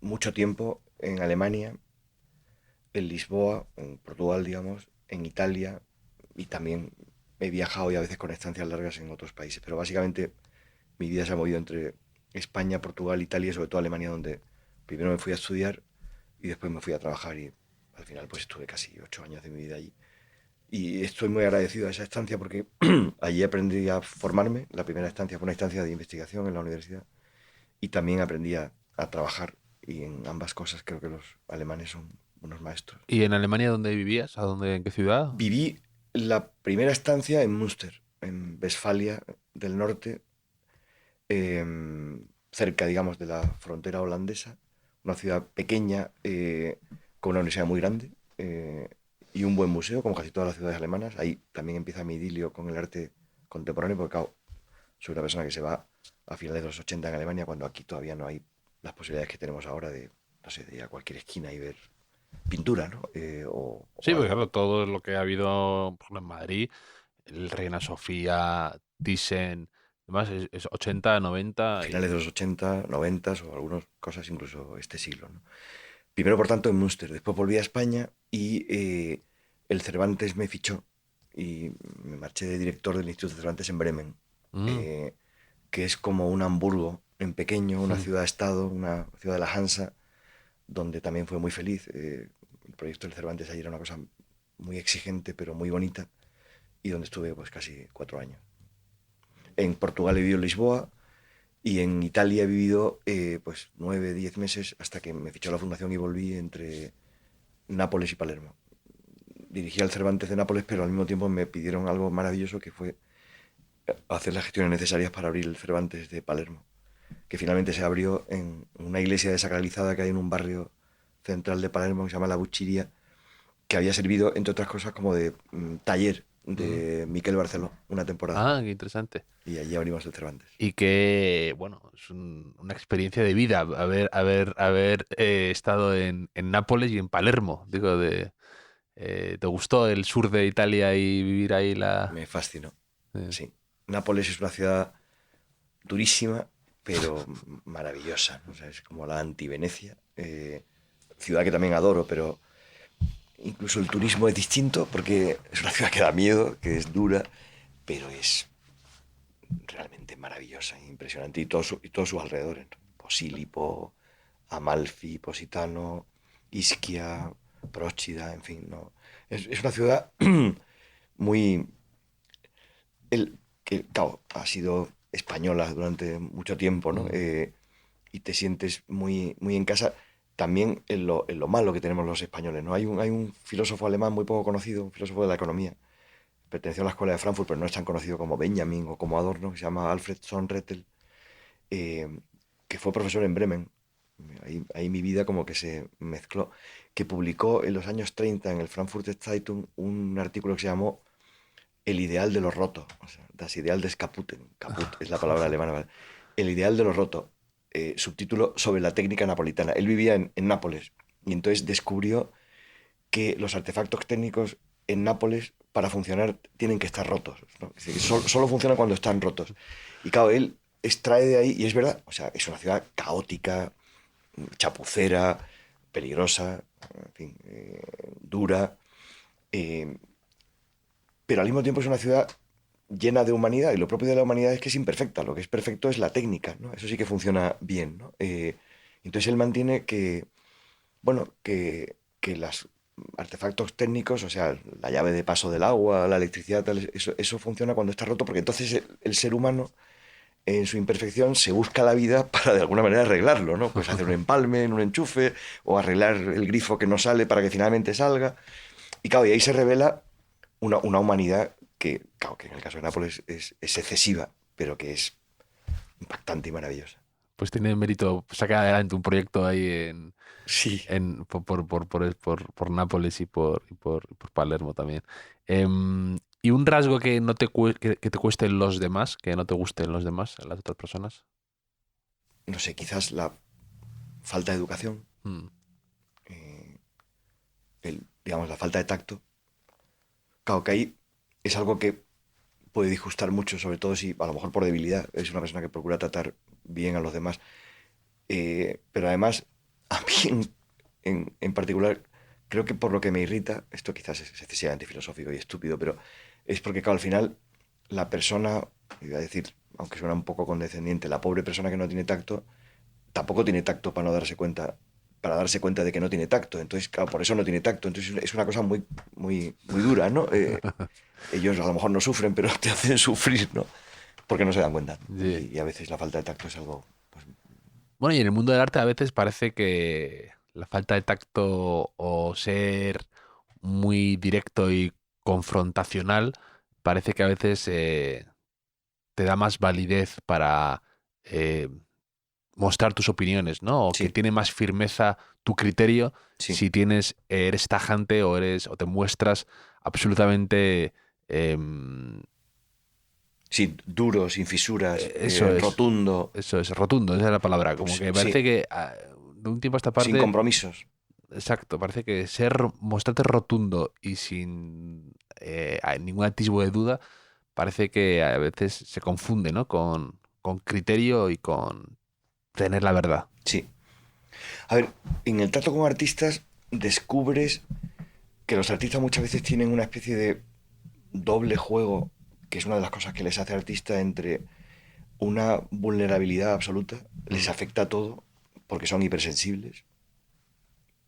mucho tiempo en Alemania, en Lisboa, en Portugal, digamos, en Italia y también he viajado y a veces con estancias largas en otros países. Pero básicamente mi vida se ha movido entre España, Portugal, Italia y sobre todo Alemania, donde primero me fui a estudiar y después me fui a trabajar y al final pues estuve casi 8 años de mi vida allí. Y estoy muy agradecido a esa estancia porque allí aprendí a formarme. La primera estancia fue una estancia de investigación en la universidad y también aprendí a trabajar y en ambas cosas creo que los alemanes son unos maestros. ¿Y en Alemania dónde vivías? ¿En qué ciudad? Viví la primera estancia en Münster, en Westfalia del Norte, cerca, digamos, de la frontera holandesa, una ciudad pequeña con una universidad muy grande y un buen museo, como casi todas las ciudades alemanas. Ahí también empieza mi idilio con el arte contemporáneo, porque claro, soy una persona que se va a finales de los 80 en Alemania, cuando aquí todavía no hay las posibilidades que tenemos ahora de, no sé, de ir a cualquier esquina y ver pintura, ¿no? Sí, O porque algo. claro, todo lo que ha habido, por ejemplo, en Madrid, el Reina Sofía, Thyssen, demás, es 80, 90 Finales de y... los 80, 90 o algunas cosas incluso este siglo, ¿no? Primero, por tanto, en Münster. Después volví a España y el Cervantes me fichó y me marché de director del Instituto Cervantes en Bremen, Mm. eh, que es como un Hamburgo en pequeño, una ciudad-estado, una ciudad de la Hansa, donde también fue muy feliz. El proyecto del Cervantes allí era una cosa muy exigente, pero muy bonita, y donde estuve pues casi 4 años. En Portugal he vivido en Lisboa y en Italia he vivido pues 9, 10 meses hasta que me fichó la fundación y volví entre Nápoles y Palermo. Dirigí al Cervantes de Nápoles, pero al mismo tiempo me pidieron algo maravilloso que fue hacer las gestiones necesarias para abrir el Cervantes de Palermo, que finalmente se abrió en una iglesia desacralizada que hay en un barrio central de Palermo que se llama La Buchiria, que había servido, entre otras cosas, como de taller Mm. de Miquel Barceló una temporada. Ah, qué interesante. Y allí abrimos el Cervantes. Y que, bueno, es una experiencia de vida haber estado en Nápoles y en Palermo. Digo, ¿te gustó el sur de Italia y vivir ahí Me fascinó. eh, Sí. Nápoles es una ciudad durísima, pero maravillosa, ¿no? O sea, es como la anti-Venecia. Ciudad que también adoro, pero incluso el turismo es distinto porque es una ciudad que da miedo, que es dura, pero es realmente maravillosa e impresionante. Y todos sus alrededores, ¿no? Posílipo, Amalfi, Positano, Ischia, Próchida, en fin, ¿no? Es una ciudad muy, que claro, ha sido española durante mucho tiempo, ¿no? Y te sientes muy, muy en casa también en lo malo que tenemos los españoles, ¿no? Hay un filósofo alemán muy poco conocido, un filósofo de la economía, perteneció a la escuela de Frankfurt, pero no es tan conocido como Benjamin o como Adorno, que se llama Alfred Sonrettel, eh, que fue profesor en Bremen. Ahí mi vida como que se mezcló, que publicó en los años 30 en el Frankfurter Zeitung un artículo que se llamó El ideal de lo roto, o sea, Das Ideal des Kaputten, Kaput es la palabra alemana, ¿vale? El ideal de lo roto, subtítulo sobre la técnica napolitana. Él vivía en Nápoles y entonces descubrió que los artefactos técnicos en Nápoles, para funcionar, tienen que estar rotos, ¿no? Es decir, solo funcionan cuando están rotos. Y claro, él extrae de ahí, y es verdad, o sea, es una ciudad caótica, chapucera, peligrosa, en fin, dura, eh, pero al mismo tiempo es una ciudad llena de humanidad, y lo propio de la humanidad es que es imperfecta, lo que es perfecto es la técnica, ¿no? Eso sí que funciona bien, ¿no? Entonces él mantiene que, bueno, que los artefactos técnicos, o sea, la llave de paso del agua, la electricidad, tal, eso funciona cuando está roto, porque entonces el ser humano, en su imperfección, se busca la vida para de alguna manera arreglarlo, ¿no? Pues hacer un empalme en un enchufe, o arreglar el grifo que no sale para que finalmente salga. Y claro, y ahí se revela una humanidad que, claro, que en el caso de Nápoles es excesiva, pero que es impactante y maravillosa. Pues tiene mérito sacar adelante un proyecto ahí Sí. por Nápoles y por Palermo también. ¿Y un rasgo que no que te cuesten los demás, que no te gusten los demás, las otras personas? No sé, quizás la falta de educación, Mm, eh, digamos, la falta de tacto. Claro, que ahí es algo que puede disgustar mucho, sobre todo si a lo mejor por debilidad es una persona que procura tratar bien a los demás. Pero además, a mí en particular, creo que por lo que me irrita, esto quizás es excesivamente filosófico y estúpido, pero es porque, claro, al final la persona, iba a decir, aunque suena un poco condescendiente, la pobre persona que no tiene tacto, tampoco tiene tacto para no darse cuenta, para darse cuenta de que no tiene tacto. Entonces, claro, por eso no tiene tacto. Entonces es una cosa muy, muy, muy dura, ¿no? Ellos a lo mejor no sufren, pero te hacen sufrir, ¿no? Porque no se dan cuenta, ¿no? sí. Y a veces la falta de tacto es algo, pues, Bueno, y en el mundo del arte a veces parece que la falta de tacto o ser muy directo y confrontacional parece que a veces te da más validez para eh, mostrar tus opiniones, ¿no? O que sí, tiene más firmeza tu criterio sí. si eres tajante o te muestras absolutamente Sí, duro, sin fisuras, eso es, rotundo, eso es, rotundo, esa es la palabra. Como pues que parece sí, que de un tiempo a esta sin parte, compromisos. exacto, parece que mostrarte rotundo y sin ningún atisbo de duda, parece que a veces se confunde, ¿no? Con criterio y con tener la verdad. Sí. A ver, en el trato con artistas descubres que los artistas muchas veces tienen una especie de doble juego, que es una de las cosas que les hace artista, entre una vulnerabilidad absoluta, les Mm, afecta a todo, porque son hipersensibles.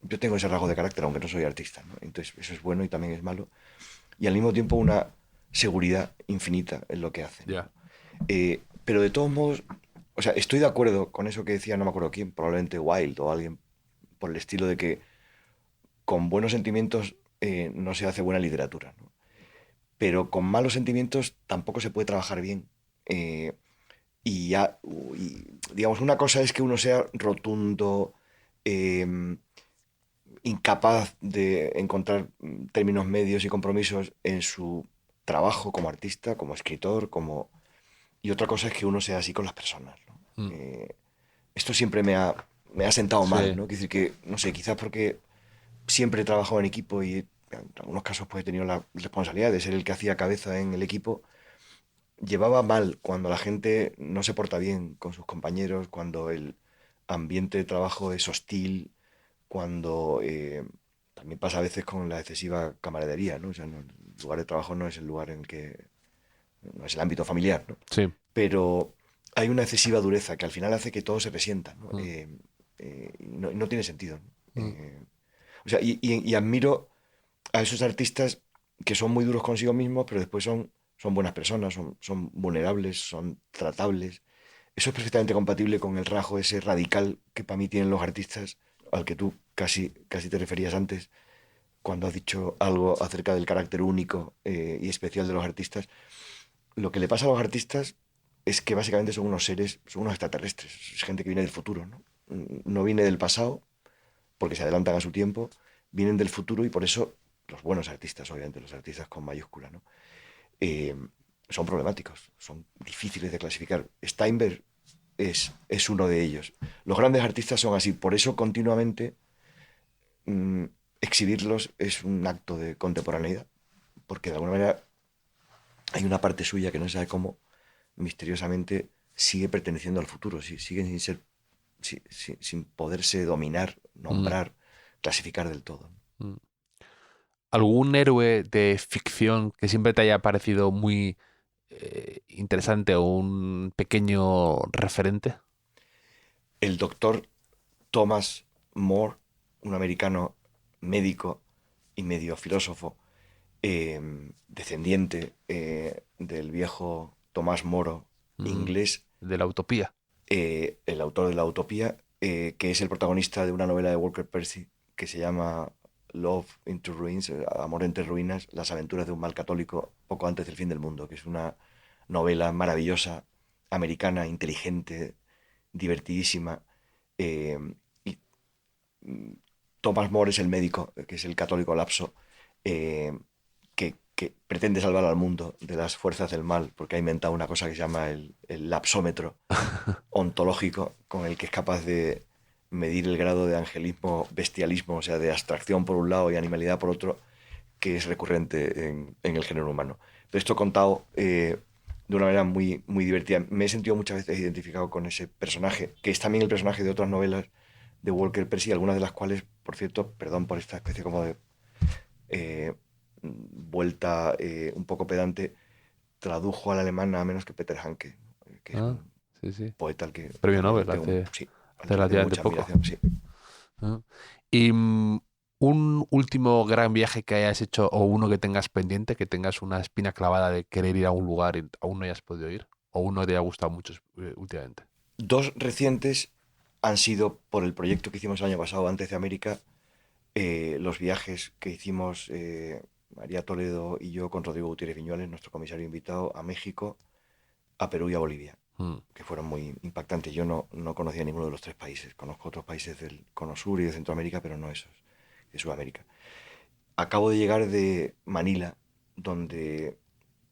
Yo tengo ese rasgo de carácter, aunque no soy artista, ¿no? Entonces eso es bueno y también es malo. Y al mismo tiempo una seguridad infinita en lo que hacen. ya. Pero de todos modos, o sea, estoy de acuerdo con eso que decía, no me acuerdo quién, probablemente Wilde o alguien por el estilo de que con buenos sentimientos no se hace buena literatura, ¿no? Pero con malos sentimientos tampoco se puede trabajar bien. Eh, digamos, una cosa es que uno sea rotundo, eh, incapaz de encontrar términos medios y compromisos en su trabajo como artista, como escritor, y otra cosa es que uno sea así con las personas, ¿no? Mm, Esto siempre me ha sentado mal, sí, ¿no? Quiero decir que, no sé, quizás porque siempre he trabajado en equipo y en algunos casos pues he tenido la responsabilidad de ser el que hacía cabeza en el equipo. Llevaba mal cuando la gente no se porta bien con sus compañeros, cuando el ambiente de trabajo es hostil, cuando también pasa a veces con la excesiva camaradería, ¿no? O sea, el lugar de trabajo no es el lugar en el que, no es el ámbito familiar, ¿no? sí. Pero hay una excesiva dureza que al final hace que todo se resienta, ¿no? Mm, Y no tiene sentido, ¿no? mm, O sea, y admiro a esos artistas que son muy duros consigo mismos, pero después son son buenas personas, son vulnerables, son tratables. Eso es perfectamente compatible con el rasgo ese radical que para mí tienen los artistas, al que tú casi te referías antes, cuando has dicho algo acerca del carácter único y especial de los artistas. Lo que le pasa a los artistas es que básicamente son unos seres, son unos extraterrestres, es gente que viene del futuro, ¿no? No viene del pasado, porque se adelantan a su tiempo, vienen del futuro y por eso los buenos artistas, obviamente, los artistas con mayúscula, ¿no? Eh, son problemáticos, son difíciles de clasificar. Steinberg es uno de ellos. Los grandes artistas son así, por eso continuamente exhibirlos es un acto de contemporaneidad, porque de alguna manera hay una parte suya que no se sabe cómo, misteriosamente sigue perteneciendo al futuro, siguen sin ser, sin poderse dominar, Mm, nombrar, clasificar del todo. mm. ¿Algún héroe de ficción que siempre te haya parecido muy interesante o un pequeño referente? El doctor Thomas More, un americano médico y medio filósofo, descendiente del viejo Tomás Moro, Mm, inglés, de la utopía. el autor de La Utopía, que es el protagonista de una novela de Walker Percy que se llama Love into Ruins, Amor entre ruinas, las aventuras de un mal católico poco antes del fin del mundo, que es una novela maravillosa, americana, inteligente, divertidísima. eh, y Thomas More es el médico, que es el católico lapso, que pretende salvar al mundo de las fuerzas del mal, porque ha inventado una cosa que se llama el lapsómetro ontológico, con el que es capaz de medir el grado de angelismo, bestialismo, o sea, de abstracción por un lado y animalidad por otro, que es recurrente en el género humano. Pero esto contado de una manera muy divertida. Me he sentido muchas veces identificado con ese personaje, que es también el personaje de otras novelas de Walker Percy, algunas de las cuales, por cierto, perdón por esta especie como de eh, vuelta un poco pedante, tradujo al alemán nada menos que Peter Hanke, que es Ah, un sí, sí. poeta al que Premio también Nobel tengo, hace, sí, al hace que le tengo relativamente mucha poco. admiración, sí. Ah. Y un último gran viaje que hayas hecho o uno que tengas pendiente, que tengas una espina clavada de querer ir a un lugar y aún no hayas podido ir, o uno que te haya gustado mucho últimamente. Dos recientes han sido por el proyecto que hicimos el año pasado antes de América, los viajes que hicimos María Toledo y yo con Rodrigo Gutiérrez Viñuales, nuestro comisario invitado, a México, a Perú y a Bolivia, Mm, que fueron muy impactantes. Yo no conocía ninguno de los tres países, conozco otros países del Cono Sur y de Centroamérica, pero no esos, de Sudamérica. Acabo de llegar de Manila, donde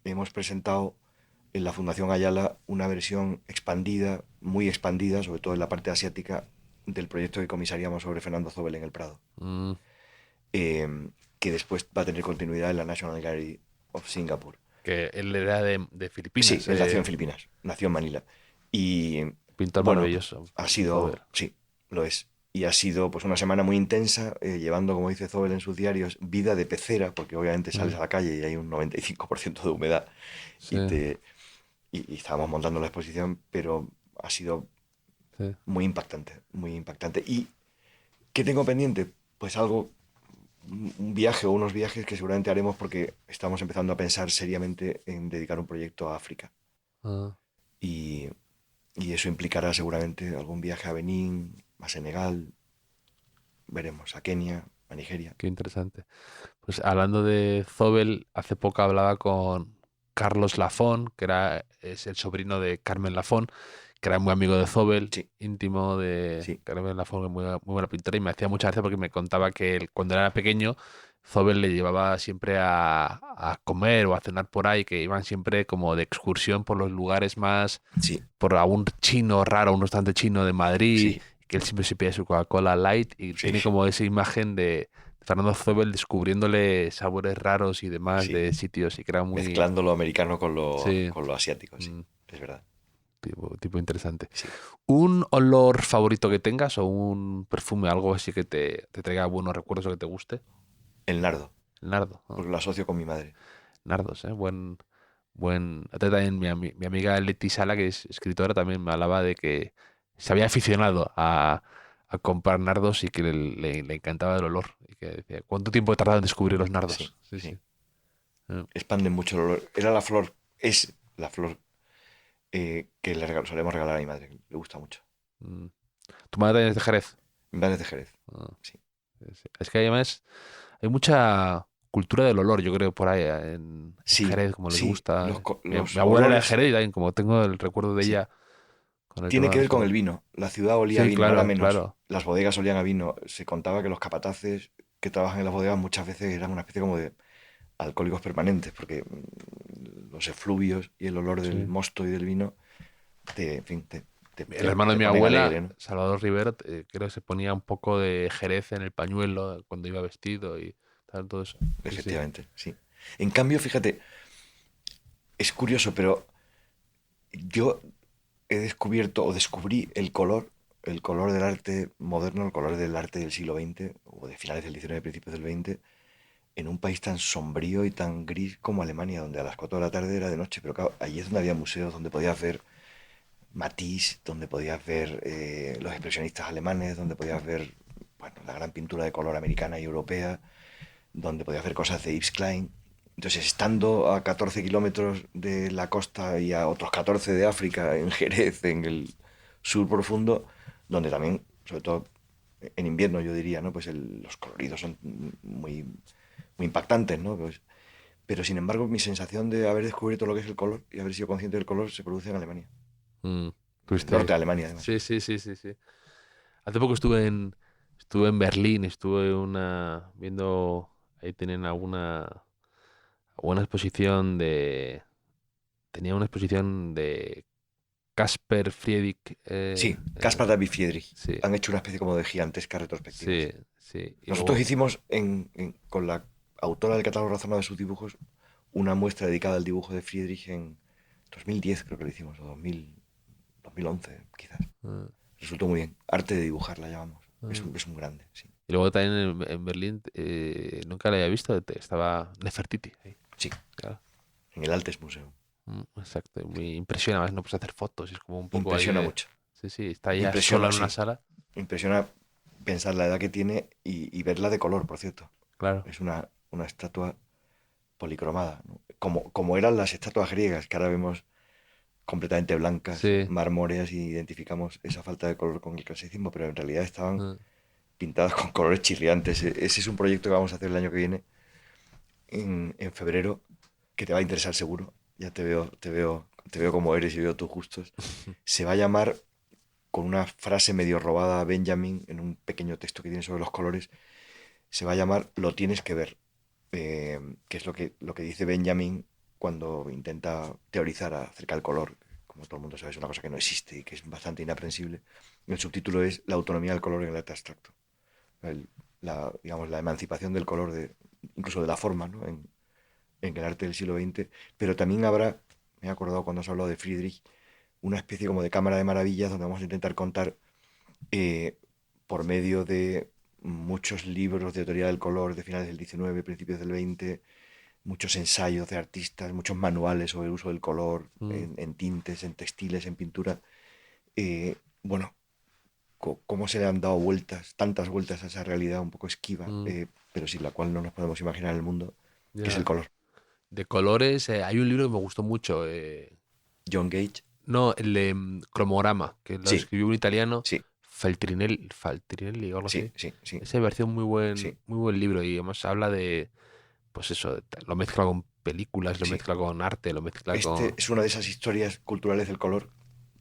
hemos presentado en la Fundación Ayala una versión expandida, muy expandida, sobre todo en la parte asiática, del proyecto que comisariamos sobre Fernando Zobel en el Prado, mm. eh, que después va a tener continuidad en la National Gallery of Singapore. Que él era de Sí, Filipinas, él nació en Filipinas, nació en Manila. Y pintor bueno, maravilloso, ha sido, Zober. sí, lo es. Y ha sido pues una semana muy intensa, llevando, como dice Zobel en sus diarios, vida de pecera, porque obviamente sales Mm, a la calle y hay un 95% de humedad sí, y, y estábamos montando la exposición, pero ha sido sí. muy impactante, muy impactante. ¿Y qué tengo pendiente? Pues algo, un viaje o unos viajes que seguramente haremos porque estamos empezando a pensar seriamente en dedicar un proyecto a África. Ah, Y, y eso implicará seguramente algún viaje a Benín, a Senegal, veremos, a Kenia, a Nigeria. qué interesante. Pues hablando de Zobel, hace poco hablaba con Carlos Lafón, es el sobrino de Carmen Lafón, que era muy amigo de Zobel, Sí, íntimo de sí, Carmen Lafón, que es muy buena pintora, y me hacía mucha gracia porque me contaba que cuando era pequeño, Zobel le llevaba siempre a comer o a cenar por ahí, que iban siempre como de excursión por los lugares más, sí, por algún chino raro, un restaurante chino de Madrid, sí, que él siempre se pide su Coca-Cola Light, y sí, tiene como esa imagen de Fernando Zobel descubriéndole sabores raros y demás sí. de sitios y que era muy, Mezclando lo americano sí, con lo asiático, sí, mm, es verdad. tipo interesante. Sí. ¿Un olor favorito que tengas o un perfume, algo así que te traiga buenos recuerdos o que te guste? El nardo, El nardo, ah, porque lo asocio con mi madre. nardos, También mi amiga Leti Sala, que es escritora, también me hablaba de que se había aficionado a comprar nardos y que le encantaba el olor. Y que decía, ¿cuánto tiempo he tardado en descubrir los Sí, nardos? Sí, sí. sí. expanden mucho el olor. Era la flor, es la flor que solemos regalar a mi madre, le gusta mucho. Mm. ¿Tu madre también es de Jerez? Mi madre es de Jerez, Ah, sí. sí. Es que además hay mucha cultura del olor, yo creo, por ahí en Sí, Jerez, como les sí, gusta. los Mi abuela era de olores Jerez y también, como tengo el recuerdo de sí, ella con el tiene tema que de ver los con el olores. vino. La ciudad olía a Sí, vino, ahora claro, menos. claro. Las bodegas olían a vino. Se contaba que los capataces que trabajan en las bodegas muchas veces eran una especie como de alcohólicos permanentes, porque los efluvios y el olor del Sí. mosto y del vino en fin, El hermano de te mi ponen abuela, alegre, ¿no? Salvador Rivero, creo que se ponía un poco de Jerez en el pañuelo cuando iba vestido y tal, todo eso. Sí, sí. Efectivamente, sí. En cambio, fíjate, es curioso, pero yo he descubierto o descubrí el color del arte moderno, el color del arte del siglo XX o de finales del XIX, principios del XX, en un país tan sombrío y tan gris como Alemania, donde a las 4 de la tarde era de noche. Pero claro, allí es donde había museos, donde podías ver Matisse, donde podías ver los expresionistas alemanes, donde podías ver bueno, la gran pintura de color americana y europea, donde podías ver cosas de Yves Klein. Entonces, estando a 14 kilómetros de la costa y a otros 14 de África, en Jerez, en el sur profundo, donde también, sobre todo en invierno, yo diría, ¿no? Pues los coloridos son muy, muy impactantes, ¿no? Pues, pero sin embargo, mi sensación de haber descubierto lo que es el color y haber sido consciente del color se produce en Alemania. Mm. En el norte Tuviste. de Alemania, además. Sí, sí, sí, sí, sí. Hace poco estuve en Berlín, estuve viendo, ahí tienen alguna exposición tenía una exposición de Caspar Friedrich, Sí, Caspar David Friedrich. sí, Han hecho una especie como de gigantesca retrospectiva, sí, sí. sí, y Nosotros luego, hicimos con la autora del catálogo razonado de sus dibujos una muestra dedicada al dibujo de Friedrich en 2010, creo que lo hicimos, o 2011, quizás. ah, Resultó muy bien. Arte de dibujar la llamamos. ah. Es un grande, sí. Y luego también en Berlín, nunca la había visto, estaba Nefertiti, ahí, Sí, claro. en el Altes Museum. Exacto, y muy impresiona, más no puedes hacer fotos, es como un poco ahí Impresiona de... mucho. Sí, sí, está ella sola Impresiona, en una sí. sala, Impresiona pensar la edad que tiene y verla de color, por cierto. claro. Es una estatua policromada, ¿no? Como eran las estatuas griegas, que ahora vemos completamente blancas, Sí. marmóreas, y identificamos esa falta de color con el clasicismo, pero en realidad estaban ah, pintadas con colores chirriantes. Ese es un proyecto que vamos a hacer el año que viene, en febrero, que te va a interesar seguro. Ya te veo como eres y veo tus gustos. Se va a llamar, con una frase medio robada a Benjamin, en un pequeño texto que tiene sobre los colores, se va a llamar Lo tienes que ver, que es lo que dice Benjamin cuando intenta teorizar acerca del color. Como todo el mundo sabe, es una cosa que no existe y que es bastante inaprensible. El subtítulo es La autonomía del color en el arte abstracto. Digamos, la emancipación del color, incluso de la forma, ¿no? En el arte del siglo XX. Pero también habrá, me he acordado cuando has hablado de Friedrich, una especie como de cámara de maravillas donde vamos a intentar contar, eh, por medio de muchos libros de teoría del color de finales del XIX, principios del XX, muchos ensayos de artistas, muchos manuales sobre el uso del color mm, en tintes, en textiles, en pintura. Bueno, cómo se le han dado vueltas, tantas vueltas a esa realidad un poco esquiva, mm, pero sin la cual no nos podemos imaginar el mundo, que es el ya. color. De colores, hay un libro que me gustó mucho, John Gage, no, el de Cromorama, que lo sí, escribió un italiano, sí, Faltrinelli o algo sí, así. sí, sí, Ese me pareció sí, muy buen libro y además habla de, pues eso, lo mezcla con películas, lo sí. mezcla con arte, lo mezcla Este con... es una de esas historias culturales del color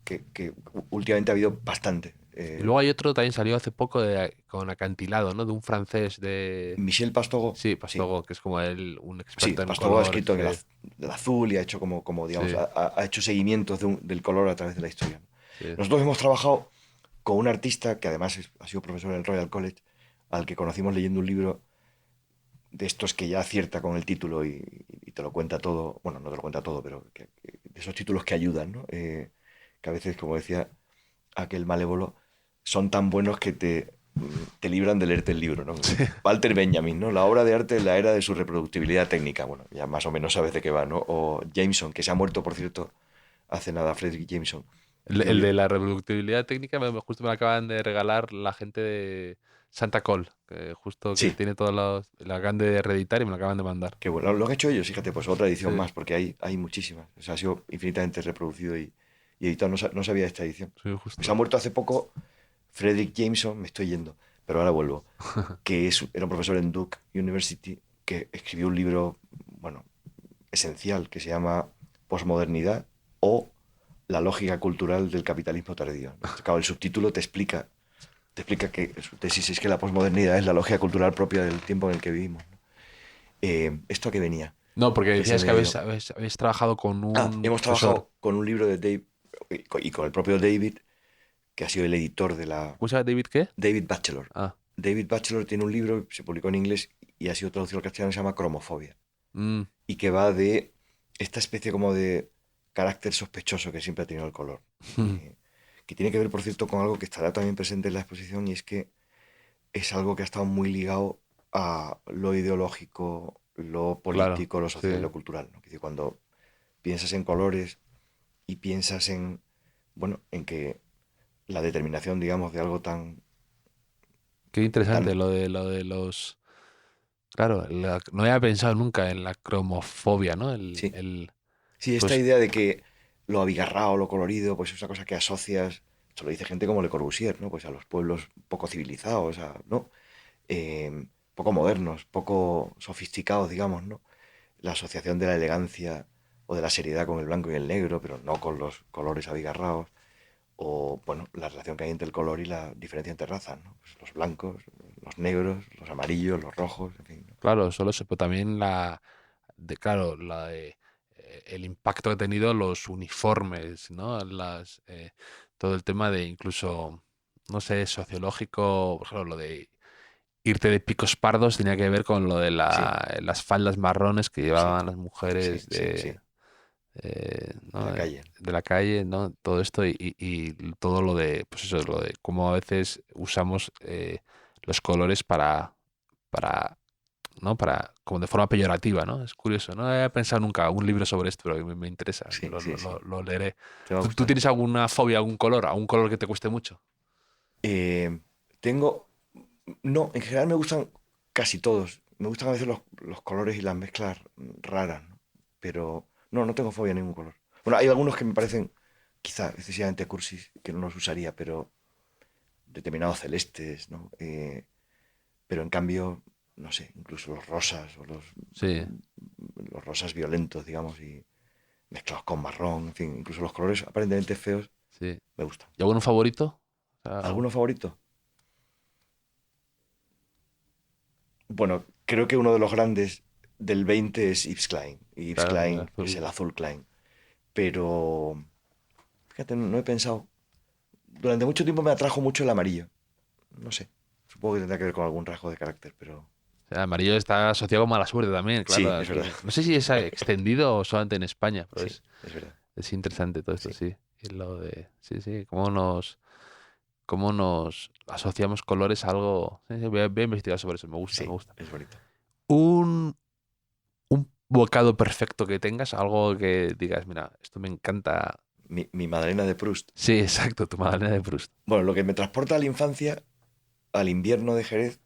que últimamente ha habido bastante. Y luego hay otro, también salió hace poco con Acantilado, ¿no? De un francés de... Michel Pastogo, Sí, sí, Pastogo, que es como él, un sí, experto en Pastogo ha color. escrito Sí, del azul y ha hecho digamos, sí, ha hecho seguimientos del color a través de la historia, ¿no? sí. Nosotros hemos trabajado con un artista que además ha sido profesor en el Royal College, al que conocimos leyendo un libro de estos que ya acierta con el título y te lo cuenta todo, bueno, no te lo cuenta todo, pero de esos títulos que ayudan, ¿no? Que a veces, como decía aquel malévolo, son tan buenos que te libran de leerte el libro, ¿no? Walter Benjamin, ¿no? La obra de arte en la era de su reproductibilidad técnica. Bueno, ya más o menos sabes de qué va, ¿no? O Jameson, que se ha muerto, por cierto, hace nada, Frederick Jameson. El de la reproductibilidad técnica, justo me lo acaban de regalar la gente Santa Col, que justo que Sí. tiene todos la acaban de reeditar y me lo acaban de mandar. Que bueno, lo han hecho ellos, fíjate, pues otra edición Sí, más, porque hay muchísimas. O sea, ha sido infinitamente reproducido y editado. No sabía de esta edición. sí, Pues ha justo. muerto hace poco Frederick Jameson, me estoy yendo, pero ahora vuelvo, era un profesor en Duke University que escribió un libro, bueno, esencial, que se llama Posmodernidad o la lógica cultural del capitalismo tardío. Claro, el subtítulo te explica que su tesis es que la posmodernidad es la lógica cultural propia del tiempo en el que vivimos, ¿no? ¿Esto a qué venía? No, porque Que se decías me que dio. habéis trabajado con un Hemos profesor. trabajado con un libro de Dave y con el propio David, que ha sido el editor de la... ¿Cómo se llama David qué? David Batchelor. Ah, David Batchelor tiene un libro, se publicó en inglés y ha sido traducido al castellano, se llama Cromofobia, mm, y que va de esta especie como de carácter sospechoso que siempre ha tenido el color. Que tiene que ver, por cierto, con algo que estará también presente en la exposición, y es que es algo que ha estado muy ligado a lo ideológico, lo claro, político, lo sí. social y lo cultural, ¿no? Es decir, cuando piensas en colores y piensas en, bueno, en que la determinación, digamos, de algo tan, Qué interesante tan, lo de los. Claro, no había pensado nunca en la cromofobia, ¿no? sí, sí, esta Pues, idea de que lo abigarrado, lo colorido, pues es una cosa que asocias, esto lo dice gente como Le Corbusier, ¿no? Pues a los pueblos poco civilizados, ¿no? Poco modernos, poco sofisticados, digamos, ¿no? La asociación de la elegancia o de la seriedad con el blanco y el negro, pero no con los colores abigarrados, o, bueno, la relación que hay entre el color y la diferencia entre razas, ¿no? Pues los blancos, los negros, los amarillos, los rojos, en fin, ¿no? claro, solo eso, pero también claro, el impacto que ha tenido los uniformes, ¿no? Todo el tema de incluso, no sé, sociológico, por ejemplo, lo de irte de picos pardos tenía que ver con lo de Sí, las faldas marrones que sí, llevaban las sí, mujeres sí, sí, de ¿no? la calle. De la calle, ¿no? Todo esto y todo lo de, pues eso, lo de cómo a veces usamos los colores para, ¿no? Como de forma peyorativa, ¿no? Es curioso, no había pensado nunca un libro sobre esto, pero me interesa, Sí, lo, sí, lo- sí, lo- lo leeré. te va a ¿Tú gustar. tienes alguna fobia a un color que te cueste mucho? Eh, tengo, no, en general me gustan casi todos. Me gustan a veces los colores y las mezclas raras, ¿no? Pero no tengo fobia a ningún color. Bueno, hay algunos que me parecen quizá excesivamente cursis, que no los usaría, pero determinados celestes, ¿no? Pero en cambio, no sé, incluso los rosas o Sí, los rosas violentos, digamos, y mezclados con marrón, en fin, incluso los colores aparentemente feos sí. me gustan. ¿Y alguno favorito? O sea, ¿Alguno favorito? Bueno, creo que uno de los grandes del 20 es Yves Klein. Y Yves claro, el Klein es azul. el azul Klein. Pero, fíjate, no he pensado. Durante mucho tiempo me atrajo mucho el amarillo. No sé. Supongo que tendrá que ver con algún rasgo de carácter, pero El amarillo está asociado con mala suerte también, claro. sí, es verdad. Aquí. No sé si es extendido o solamente en España, pero Sí, es, es verdad. es interesante todo esto, Sí, sí. Y lo de, sí, sí, cómo nos asociamos colores a algo. Sí, sí, voy a investigar sobre eso, me gusta, me sí, gusta. es bonito. Un, un bocado perfecto que tengas, algo que digas, mira, esto me encanta. Mi Madalena de Proust. Sí, exacto, tu magdalena de Proust. Bueno, lo que me transporta a la infancia, al invierno de Jerez,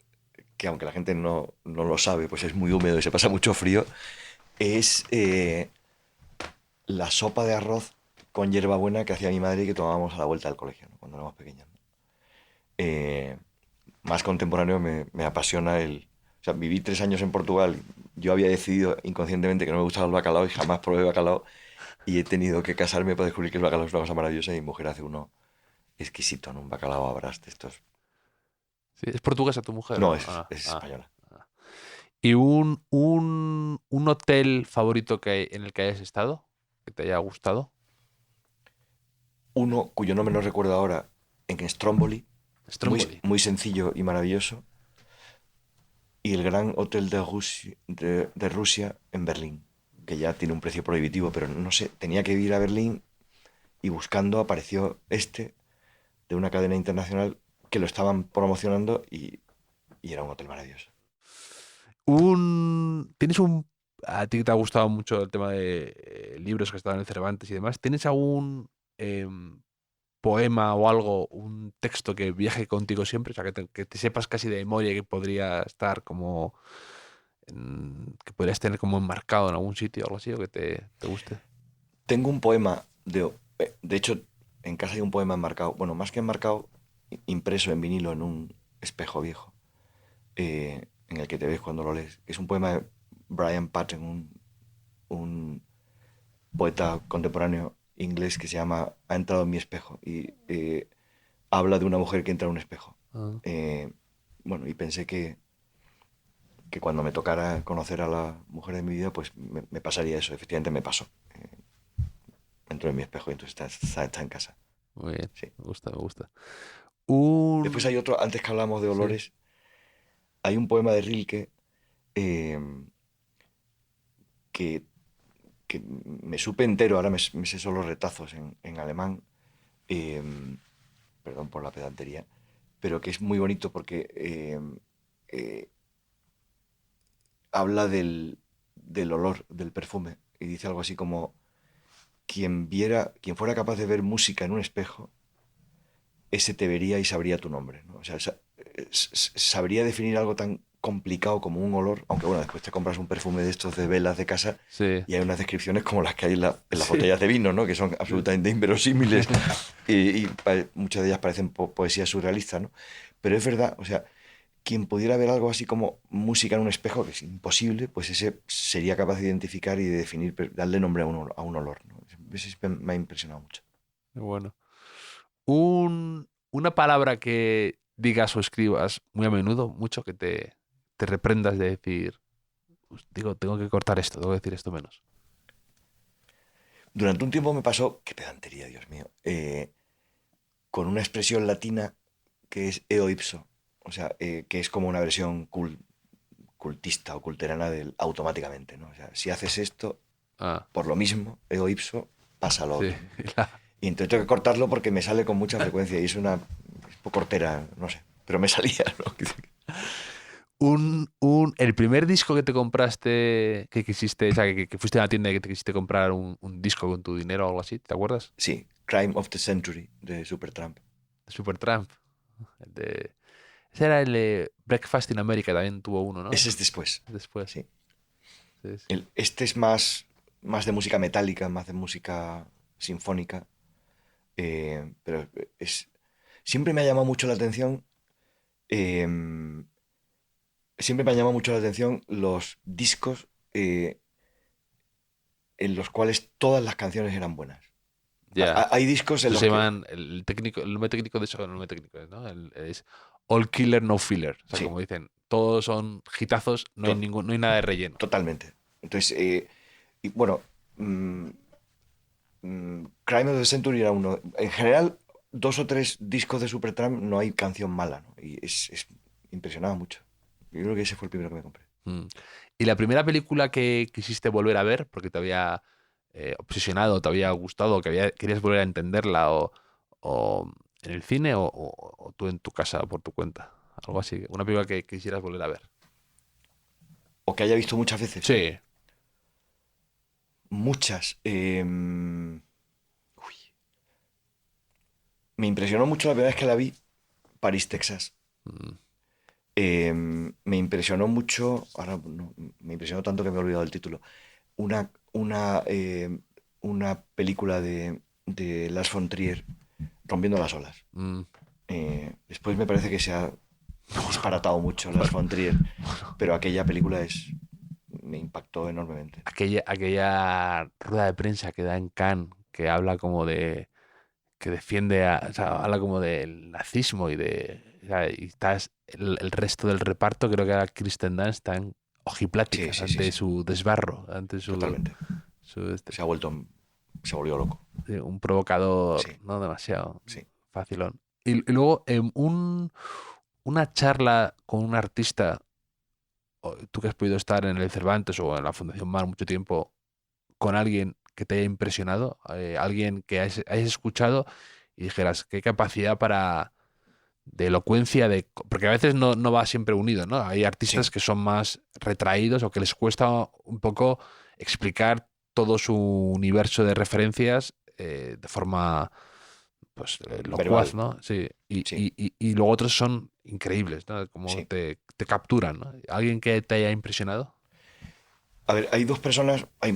que aunque la gente no lo sabe, pues es muy húmedo y se pasa mucho frío, es la sopa de arroz con hierbabuena que hacía mi madre y que tomábamos a la vuelta del colegio, ¿no? Cuando éramos pequeños, ¿no? Eh, Más contemporáneo me apasiona el... O sea, viví 3 años en Portugal. Yo había decidido inconscientemente que no me gustaba el bacalao y jamás probé bacalao. Y he tenido que casarme para descubrir que el bacalao es una cosa maravillosa y mi mujer hace uno exquisito, ¿no? Un bacalao a brás de estos. Sí, ¿es portuguesa tu mujer o No, no? es española. ¿Y un hotel favorito en el que hayas estado? ¿Que te haya gustado? Uno cuyo nombre no recuerdo ahora, en Stromboli, Stromboli. muy sencillo y maravilloso. Y el Gran Hotel de Rusia en Berlín, que ya tiene un precio prohibitivo, pero no sé, tenía que ir a Berlín y buscando apareció este de una cadena internacional que lo estaban promocionando y era un hotel maravilloso. ¿Tienes un... A ti que te ha gustado mucho el tema de libros que estaban en el Cervantes y demás. ¿Tienes algún poema o algo, un texto que viaje contigo siempre, o sea, que te sepas casi de memoria que podría estar como, que podrías tener como enmarcado en algún sitio o algo así, o que te guste? Tengo un poema, de hecho, en casa hay un poema enmarcado, bueno, más que enmarcado, impreso en vinilo en un espejo viejo, en el que te ves cuando lo lees. Es un poema de Brian Patten, un poeta contemporáneo inglés que se llama Ha entrado en mi espejo, y habla de una mujer que entra en un espejo. Ah. Bueno, y pensé que cuando me tocara conocer a la mujer de mi vida, pues me pasaría eso. Efectivamente me pasó. Entró en mi espejo y entonces está en casa. Muy bien, Sí. me gusta, me gusta. Después hay otro, antes que hablamos de olores, hay un poema de Rilke eh, que me supe entero, ahora me sé solo retazos en alemán, eh, perdón por la pedantería, pero que es muy bonito porque habla del olor, del perfume, y dice algo así como: quien fuera capaz de ver música en un espejo, ese te vería y sabría tu nombre, ¿no? O sea, sabría definir algo tan complicado como un olor, aunque bueno, después te compras un perfume de estos de velas de casa Sí. y hay unas descripciones como las que hay en las Sí. botellas de vino, ¿no? Que son absolutamente inverosímiles y muchas de ellas parecen poesía surrealista, ¿no? Pero es verdad, o sea, quien pudiera ver algo así como música en un espejo, que es imposible, pues ese sería capaz de identificar y de definir, darle nombre a un olor, ¿no? Eso me ha impresionado mucho. Qué bueno. Una palabra que digas o escribas muy a menudo, mucho, que te reprendas de decir, digo, tengo que cortar esto, tengo que decir esto menos. Durante un tiempo me pasó, qué pedantería, Dios mío, con una expresión latina que es eo ipso, o sea, que es como una versión cultista o culterana del automáticamente, ¿no? O sea, si haces esto, Ah, por lo mismo, eo ipso, pasa lo sí. otro. Y entonces tengo que cortarlo porque me sale con mucha frecuencia y es una es poco hortera, no sé, pero me salía, ¿no? El primer disco que te compraste, que quisiste, o sea, que fuiste a la tienda y que te quisiste comprar un disco con tu dinero o algo así, ¿te acuerdas? Sí, Crime of the Century de Supertramp. De Supertramp. Ese era el de Breakfast in America, también tuvo uno, ¿no? Ese es después, Después. sí. Sí, sí. Este es más de música metálica, más de música sinfónica, pero siempre me ha llamado mucho la atención, eh, siempre me ha llamado mucho la atención los discos en los cuales todas las canciones eran buenas. Ya. Hay discos en Eso los se que... llaman, el nombre técnico de eso, el nombre técnico, ¿no? Es All Killer, No Filler. O sea, Sí, como dicen, todos son hitazos, no hay to- no hay nada de relleno. totalmente. Entonces, y bueno, Crime of the Century era uno. En general, 2 o 3 discos de Supertramp no hay canción mala, ¿no? Y impresionaba mucho. Yo creo que ese fue el primero que me compré. Mm. Y la primera película que quisiste volver a ver, porque te había obsesionado, te había gustado, querías volver a entenderla, o en el cine, o tú en tu casa por tu cuenta. Algo así. Una película que quisieras volver a ver. O que haya visto muchas veces. Sí. Muchas. Me impresionó mucho la primera vez que la vi, París, Texas. Mm. Me impresionó mucho, ahora me impresionó tanto que me he olvidado el título, una película de Lars von Trier, Rompiendo las olas. Mm. Después me parece que se ha disparatado mucho Lars von Trier, pero aquella película me impactó enormemente. Aquella rueda de prensa que da en Cannes, que habla como de, que defiende, o sea, habla como del nazismo o sea, y estás, el resto del reparto, creo que era Kristen Dunst, están Sí, ojipláticas sí, sí, ante sí, su desbarro, ante totalmente. este, Se volvió loco. sí, un provocador Sí, no demasiado sí. facilón. Y luego, una charla con un artista, o tú que has podido estar en el Cervantes o en la Fundación Mar mucho tiempo, con alguien que te haya impresionado, alguien que hayas escuchado y dijeras, qué capacidad de elocuencia, porque a veces no va siempre unido, ¿no? Hay artistas Sí, que son más retraídos o que les cuesta un poco explicar todo su universo de referencias de forma pues verbal. locuaz, ¿no? Sí. Sí. Y luego otros son increíbles, ¿no? Como Sí. te capturan, ¿no? ¿Alguien que te haya impresionado? A ver, hay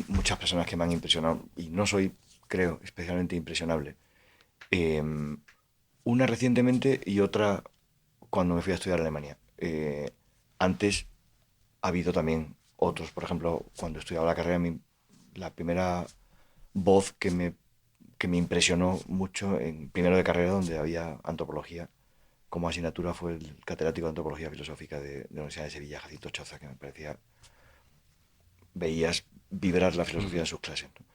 muchas personas que me han impresionado y no soy, creo, especialmente impresionable. Eh, una recientemente y otra cuando me fui a estudiar a Alemania. Antes ha habido también otros, por ejemplo, cuando estudiaba la carrera, la primera voz que me impresionó mucho en primero de carrera, donde había antropología como asignatura, fue el catedrático de antropología filosófica de la Universidad de Sevilla, Jacinto Choza, que me parecía, veías vibrar la filosofía Mm. en sus clases, ¿no?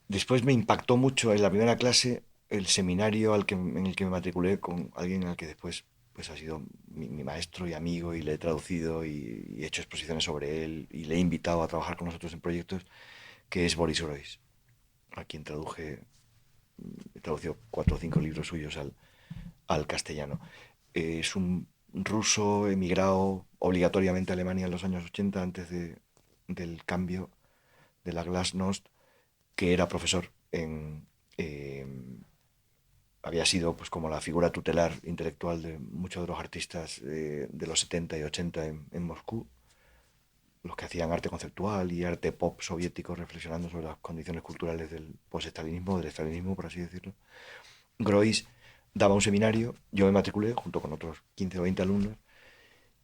Después me impactó mucho en la primera clase el seminario en el que me matriculé con alguien al que después pues, ha sido mi maestro y amigo, y le he traducido y he hecho exposiciones sobre él y le he invitado a trabajar con nosotros en proyectos, que es Boris Groys, a quien he traducido 4 o 5 libros suyos al castellano. Es un ruso emigrado obligatoriamente a Alemania en los años 80, del cambio de la Glasnost, que era profesor eh, había sido pues como la figura tutelar intelectual de muchos de los artistas de los 70 y 80 en Moscú, los que hacían arte conceptual y arte pop soviético, reflexionando sobre las condiciones culturales del postestalinismo, del estalinismo, por así decirlo. Groys daba un seminario, yo me matriculé junto con otros 15 o 20 alumnos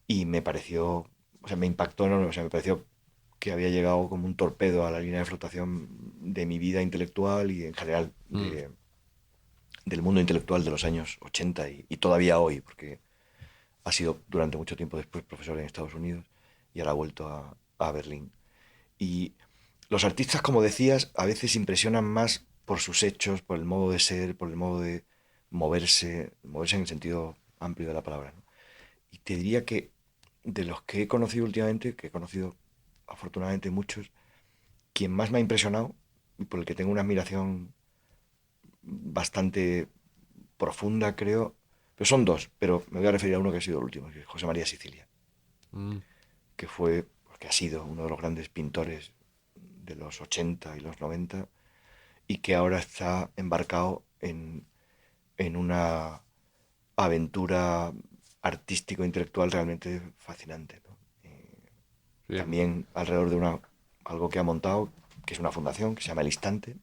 y me pareció, o sea, me impactó enorme, o sea, me pareció que había llegado como un torpedo a la línea de flotación de mi vida intelectual y en general Mm. del mundo intelectual de los años 80 y todavía hoy, porque ha sido durante mucho tiempo después profesor en Estados Unidos y ahora ha vuelto a Berlín. Y los artistas, como decías, a veces impresionan más por sus hechos, por el modo de ser, por el modo de moverse en el sentido amplio de la palabra, ¿no? Y te diría que de los que he conocido últimamente, que he conocido afortunadamente muchos, quien más me ha impresionado y por el que tengo una admiración bastante profunda, creo, pero son dos, pero me voy a referir a uno que ha sido el último, que es José María Sicilia, Mm. que ha sido uno de los grandes pintores de los 80 y los 90 y que ahora está embarcado en una aventura artístico-intelectual realmente fascinante, ¿no? Sí. También alrededor de algo que ha montado, que es una fundación que se llama El Instante.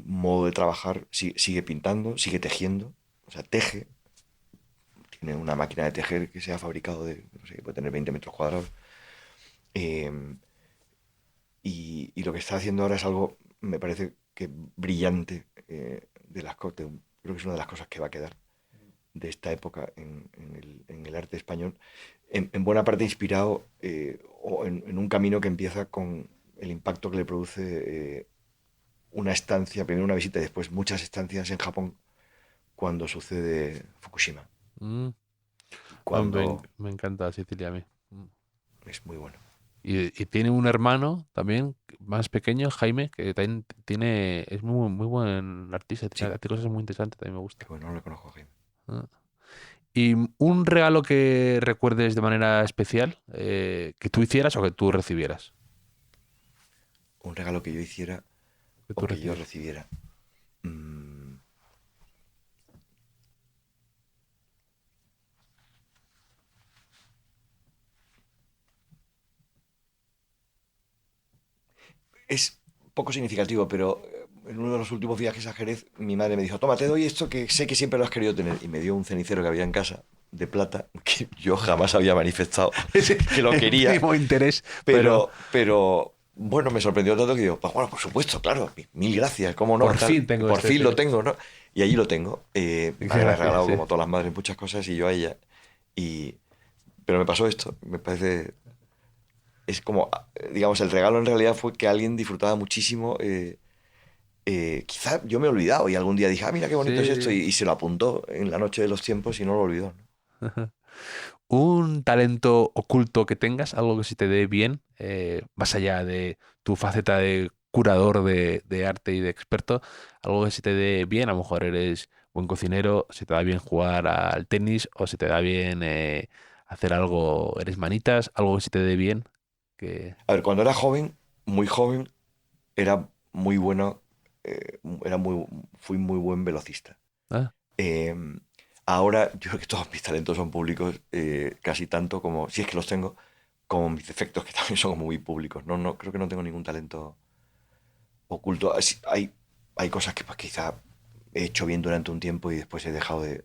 Modo de trabajar, sigue pintando, sigue tejiendo, o sea, teje. Tiene una máquina de tejer que se ha fabricado no sé, puede tener 20 metros cuadrados. Eh, y lo que está haciendo ahora es algo, me parece que brillante, de las cosas, creo que es una de las cosas que va a quedar de esta época en el arte español, en buena parte inspirado o en un camino que empieza con el impacto que le produce una estancia, primero una visita y después muchas estancias en Japón cuando sucede Fukushima. Mm. Cuando Me encanta Sicilia a mí. Mm. es muy bueno. Y tiene un hermano también más pequeño, Jaime, que también es muy buen artista, Sí, hace cosas muy interesantes, también me qué gusta. bueno, no lo conozco, Jaime. Ah. ¿Y un regalo que recuerdes de manera especial, que tú hicieras o que tú recibieras? Un regalo que yo hiciera Que o tú que yo recibieras. recibiera. Mm, es poco significativo, pero en uno de los últimos viajes a Jerez, mi madre me dijo, toma, te doy esto que sé que siempre lo has querido tener. Y me dio un cenicero que había en casa, de plata, que yo jamás había manifestado que lo El quería, mínimo interés, pero pero bueno, me sorprendió tanto que digo, pues bueno, por supuesto, claro, mil gracias, cómo no, por tal, fin tengo por este. fin lo tengo, ¿no? Y allí lo tengo. Qué Me ha gracia, regalado, sí. como todas las madres, muchas cosas y yo a ella. Y, pero me pasó esto, me parece, es como, digamos, el regalo en realidad fue que alguien disfrutaba muchísimo. Quizá yo me he olvidado y algún día dije, ah, mira qué bonito es esto, Sí. y se lo apuntó en la noche de los tiempos y no lo olvidó, ¿no? Un talento oculto que tengas, algo que se te dé bien, más allá de tu faceta de curador de arte y de experto, algo que se te dé bien, a lo mejor eres buen cocinero, se te da bien jugar al tenis o se te da bien hacer algo, eres manitas, algo que se te dé bien, que... A ver, cuando era joven, muy joven, era muy bueno fui muy buen velocista. Ah, Eh, Ahora yo creo que todos mis talentos son públicos, casi tanto como, si es que los tengo, como mis defectos, que también son muy públicos. No, creo que no tengo ningún talento oculto. Hay cosas que pues, quizá he hecho bien durante un tiempo y después he dejado de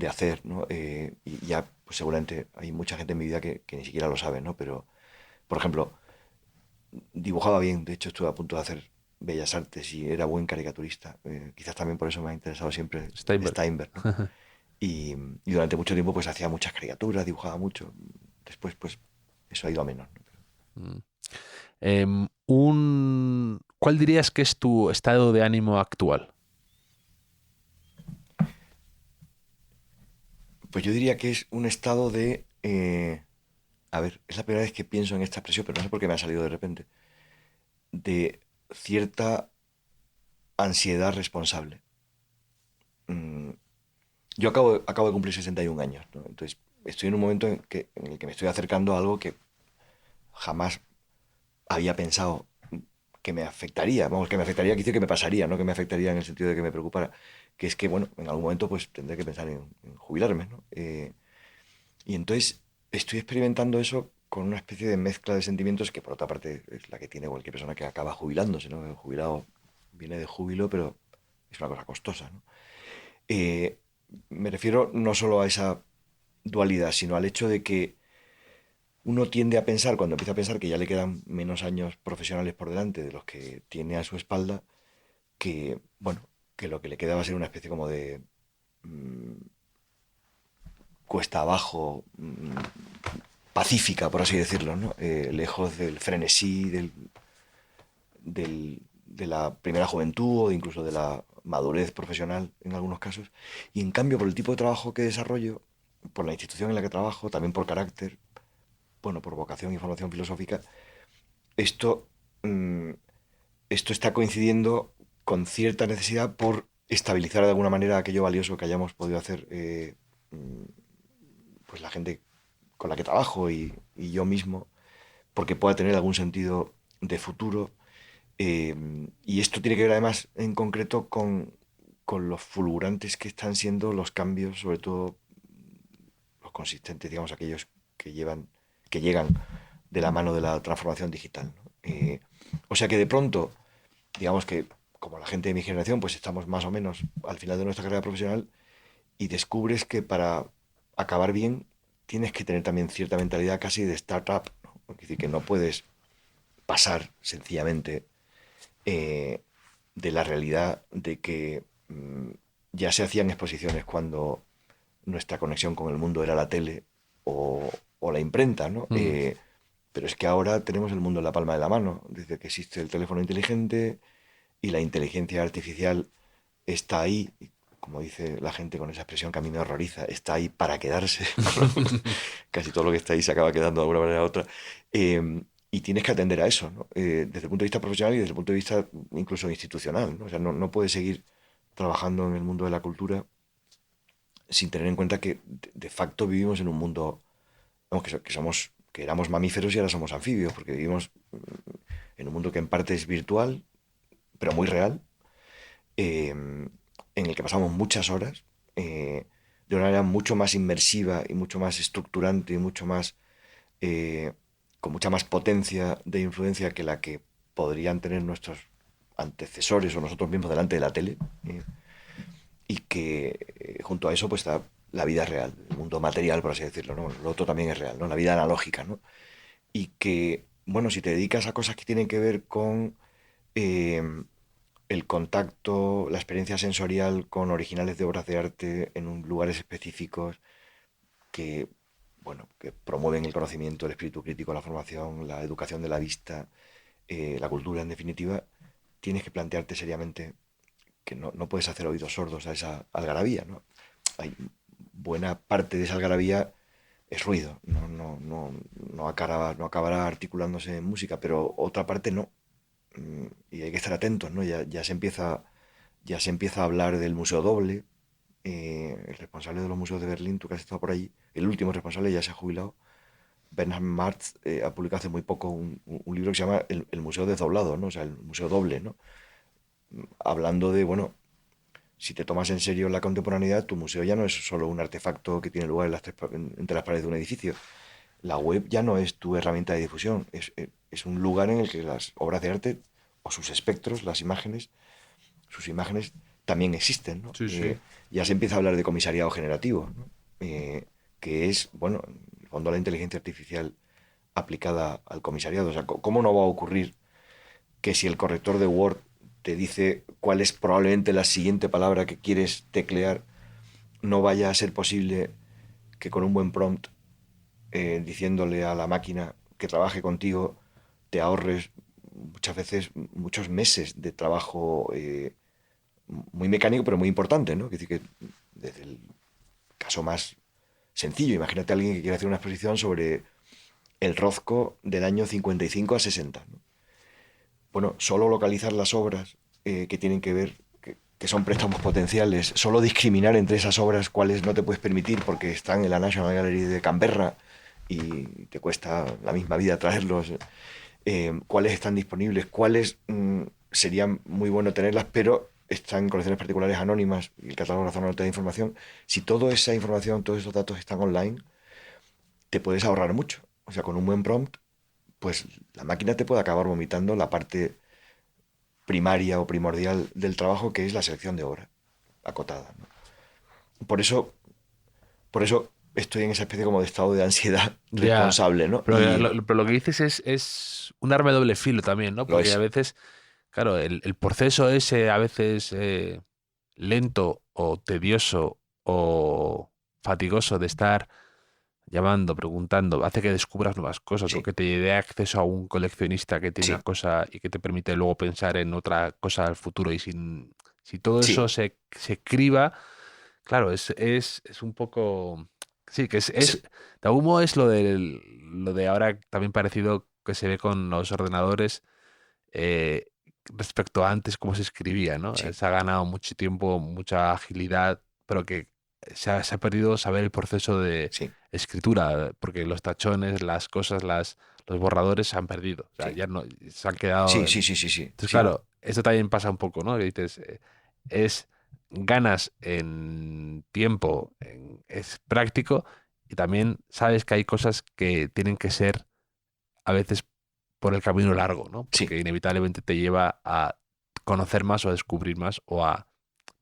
hacer, ¿no? Y ya, pues seguramente hay mucha gente en mi vida que ni siquiera lo sabe, ¿no? Pero, por ejemplo, dibujaba bien, de hecho estuve a punto de hacer bellas artes y era buen caricaturista. Quizás también por eso me ha interesado siempre Steinberg. Steinberg, ¿no? Y durante mucho tiempo pues hacía muchas caricaturas, dibujaba mucho. Después pues eso ha ido a menos, ¿no? Mm. ¿Cuál dirías que es tu estado de ánimo actual? Pues yo diría que es un estado de... a ver, es la primera vez que pienso en esta expresión, pero no sé por qué me ha salido de repente. De cierta ansiedad responsable. Mm, yo acabo de cumplir 61 años, ¿no? Entonces estoy en un momento en el que me estoy acercando a algo que jamás había pensado que me afectaría. Vamos, que me afectaría, quiere decir que me pasaría, no que me afectaría en el sentido de que me preocupara. Que es que, bueno, en algún momento pues tendré que pensar en jubilarme, ¿no? Y entonces estoy experimentando eso con una especie de mezcla de sentimientos que por otra parte es la que tiene cualquier persona que acaba jubilándose, ¿no? El jubilado viene de júbilo, pero es una cosa costosa, ¿no? Eh, Me refiero no solo a esa dualidad, sino al hecho de que uno tiende a pensar, cuando empieza a pensar que ya le quedan menos años profesionales por delante de los que tiene a su espalda, que, bueno, que lo que le queda va a ser una especie como de mm, cuesta abajo, pacífica, por así decirlo, ¿no? Lejos del frenesí, de la primera juventud o incluso de la madurez profesional en algunos casos. Y en cambio, por el tipo de trabajo que desarrollo, por la institución en la que trabajo, también por carácter, bueno, por vocación y formación filosófica, esto, mm, esto está coincidiendo con cierta necesidad por estabilizar de alguna manera aquello valioso que hayamos podido hacer pues la gente con la que trabajo y yo mismo, porque pueda tener algún sentido de futuro. Y esto tiene que ver además en concreto con los fulgurantes que están siendo los cambios, sobre todo los consistentes, digamos, aquellos que llegan de la mano de la transformación digital, ¿no? O sea que de pronto, digamos que como la gente de mi generación, pues estamos más o menos al final de nuestra carrera profesional y descubres que para acabar bien tienes que tener también cierta mentalidad casi de startup, ¿no? Es decir, que no puedes pasar sencillamente eh, de la realidad de que ya se hacían exposiciones cuando nuestra conexión con el mundo era la tele o la imprenta, ¿no? Mm. Pero es que ahora tenemos el mundo en la palma de la mano, desde que existe el teléfono inteligente y la inteligencia artificial está ahí, y como dice la gente con esa expresión que a mí me horroriza, está ahí para quedarse. Casi todo lo que está ahí se acaba quedando de alguna manera u otra. Y tienes que atender a eso, ¿no? Desde el punto de vista profesional y desde el punto de vista incluso institucional, ¿no? O sea, no puedes seguir trabajando en el mundo de la cultura sin tener en cuenta que de facto vivimos en un mundo, vamos, que éramos mamíferos y ahora somos anfibios, porque vivimos en un mundo que en parte es virtual, pero muy real, en el que pasamos muchas horas, de una manera mucho más inmersiva y mucho más estructurante y mucho más, eh, con mucha más potencia de influencia que la que podrían tener nuestros antecesores o nosotros mismos delante de la tele. Y que junto a eso pues está la vida real, el mundo material, por así decirlo, ¿no? Lo otro también es real, ¿no? La vida analógica, ¿no? Y que, bueno, si te dedicas a cosas que tienen que ver con eh, el contacto, la experiencia sensorial con originales de obras de arte en lugares específicos que, bueno, que promueven el conocimiento, el espíritu crítico, la formación, la educación de la vista, la cultura, en definitiva, tienes que plantearte seriamente que no puedes hacer oídos sordos a esa algarabía, ¿no? Hay buena parte de esa algarabía es ruido, no acabará articulándose en música, pero otra parte no. Y hay que estar atentos, ¿no? Ya se empieza a hablar del Museo Doble. El responsable de los museos de Berlín, tú que has estado por allí, el último responsable ya se ha jubilado. Bernhard Marx ha publicado hace muy poco un libro que se llama el Museo Desdoblado, ¿no? O sea, el Museo Doble, ¿no? hablando de, bueno, si te tomas en serio la contemporaneidad, tu museo ya no es solo un artefacto que tiene lugar entre las paredes de un edificio. La web ya no es tu herramienta de difusión, es un lugar en el que las obras de arte o sus espectros, sus imágenes también existen, ¿no? Sí, sí. Ya se empieza a hablar de comisariado generativo, ¿no? Que es, bueno, en el fondo la inteligencia artificial aplicada al comisariado. O sea, ¿cómo no va a ocurrir que si el corrector de Word te dice cuál es probablemente la siguiente palabra que quieres teclear, no vaya a ser posible que con un buen prompt, diciéndole a la máquina que trabaje contigo, te ahorres muchas veces muchos meses de trabajo muy mecánico, pero muy importante, ¿no? Es decir, que desde el caso más sencillo, imagínate a alguien que quiere hacer una exposición sobre el Rozco del año 55 a 60, ¿no? Bueno, solo localizar las obras que tienen que ver, que son préstamos potenciales, solo discriminar entre esas obras cuáles no te puedes permitir porque están en la National Gallery de Canberra y te cuesta la misma vida traerlos, cuáles están disponibles, cuáles serían muy bueno tenerlas, pero están en colecciones particulares anónimas y el catálogo de la zona norte de información. Si toda esa información, todos esos datos están online, te puedes ahorrar mucho. O sea, con un buen prompt, pues la máquina te puede acabar vomitando la parte primaria o primordial del trabajo, que es la selección de obra acotada, ¿no? Por eso, por eso estoy en esa especie como de estado de ansiedad Ya. responsable, ¿no? Pero Y pero lo que dices es un arma de doble filo también, ¿no? lo Porque a es. veces, claro, el proceso ese a veces lento o tedioso o fatigoso de estar llamando, preguntando, hace que descubras nuevas cosas o Sí, que te dé acceso a un coleccionista que tiene una sí, cosa y que te permite luego pensar en otra cosa al futuro. Y si todo sí. eso se criba, claro, es un poco... Sí, que Es, de algún modo es lo de ahora también parecido que se ve con los ordenadores eh, respecto a antes cómo se escribía, ¿no? sí, Se ha ganado mucho tiempo, mucha agilidad, pero que se ha perdido saber el proceso de sí, escritura, porque los tachones, las cosas, los borradores se han perdido. O sea, sí. ya no, se han quedado Sí, en... sí, sí, sí, sí. Entonces, Sí, claro, esto también pasa un poco, ¿no? Que dices, es ganas en tiempo, es práctico, y también sabes que hay cosas que tienen que ser a veces por el camino largo, ¿no? sí, Porque inevitablemente te lleva a conocer más o a descubrir más o a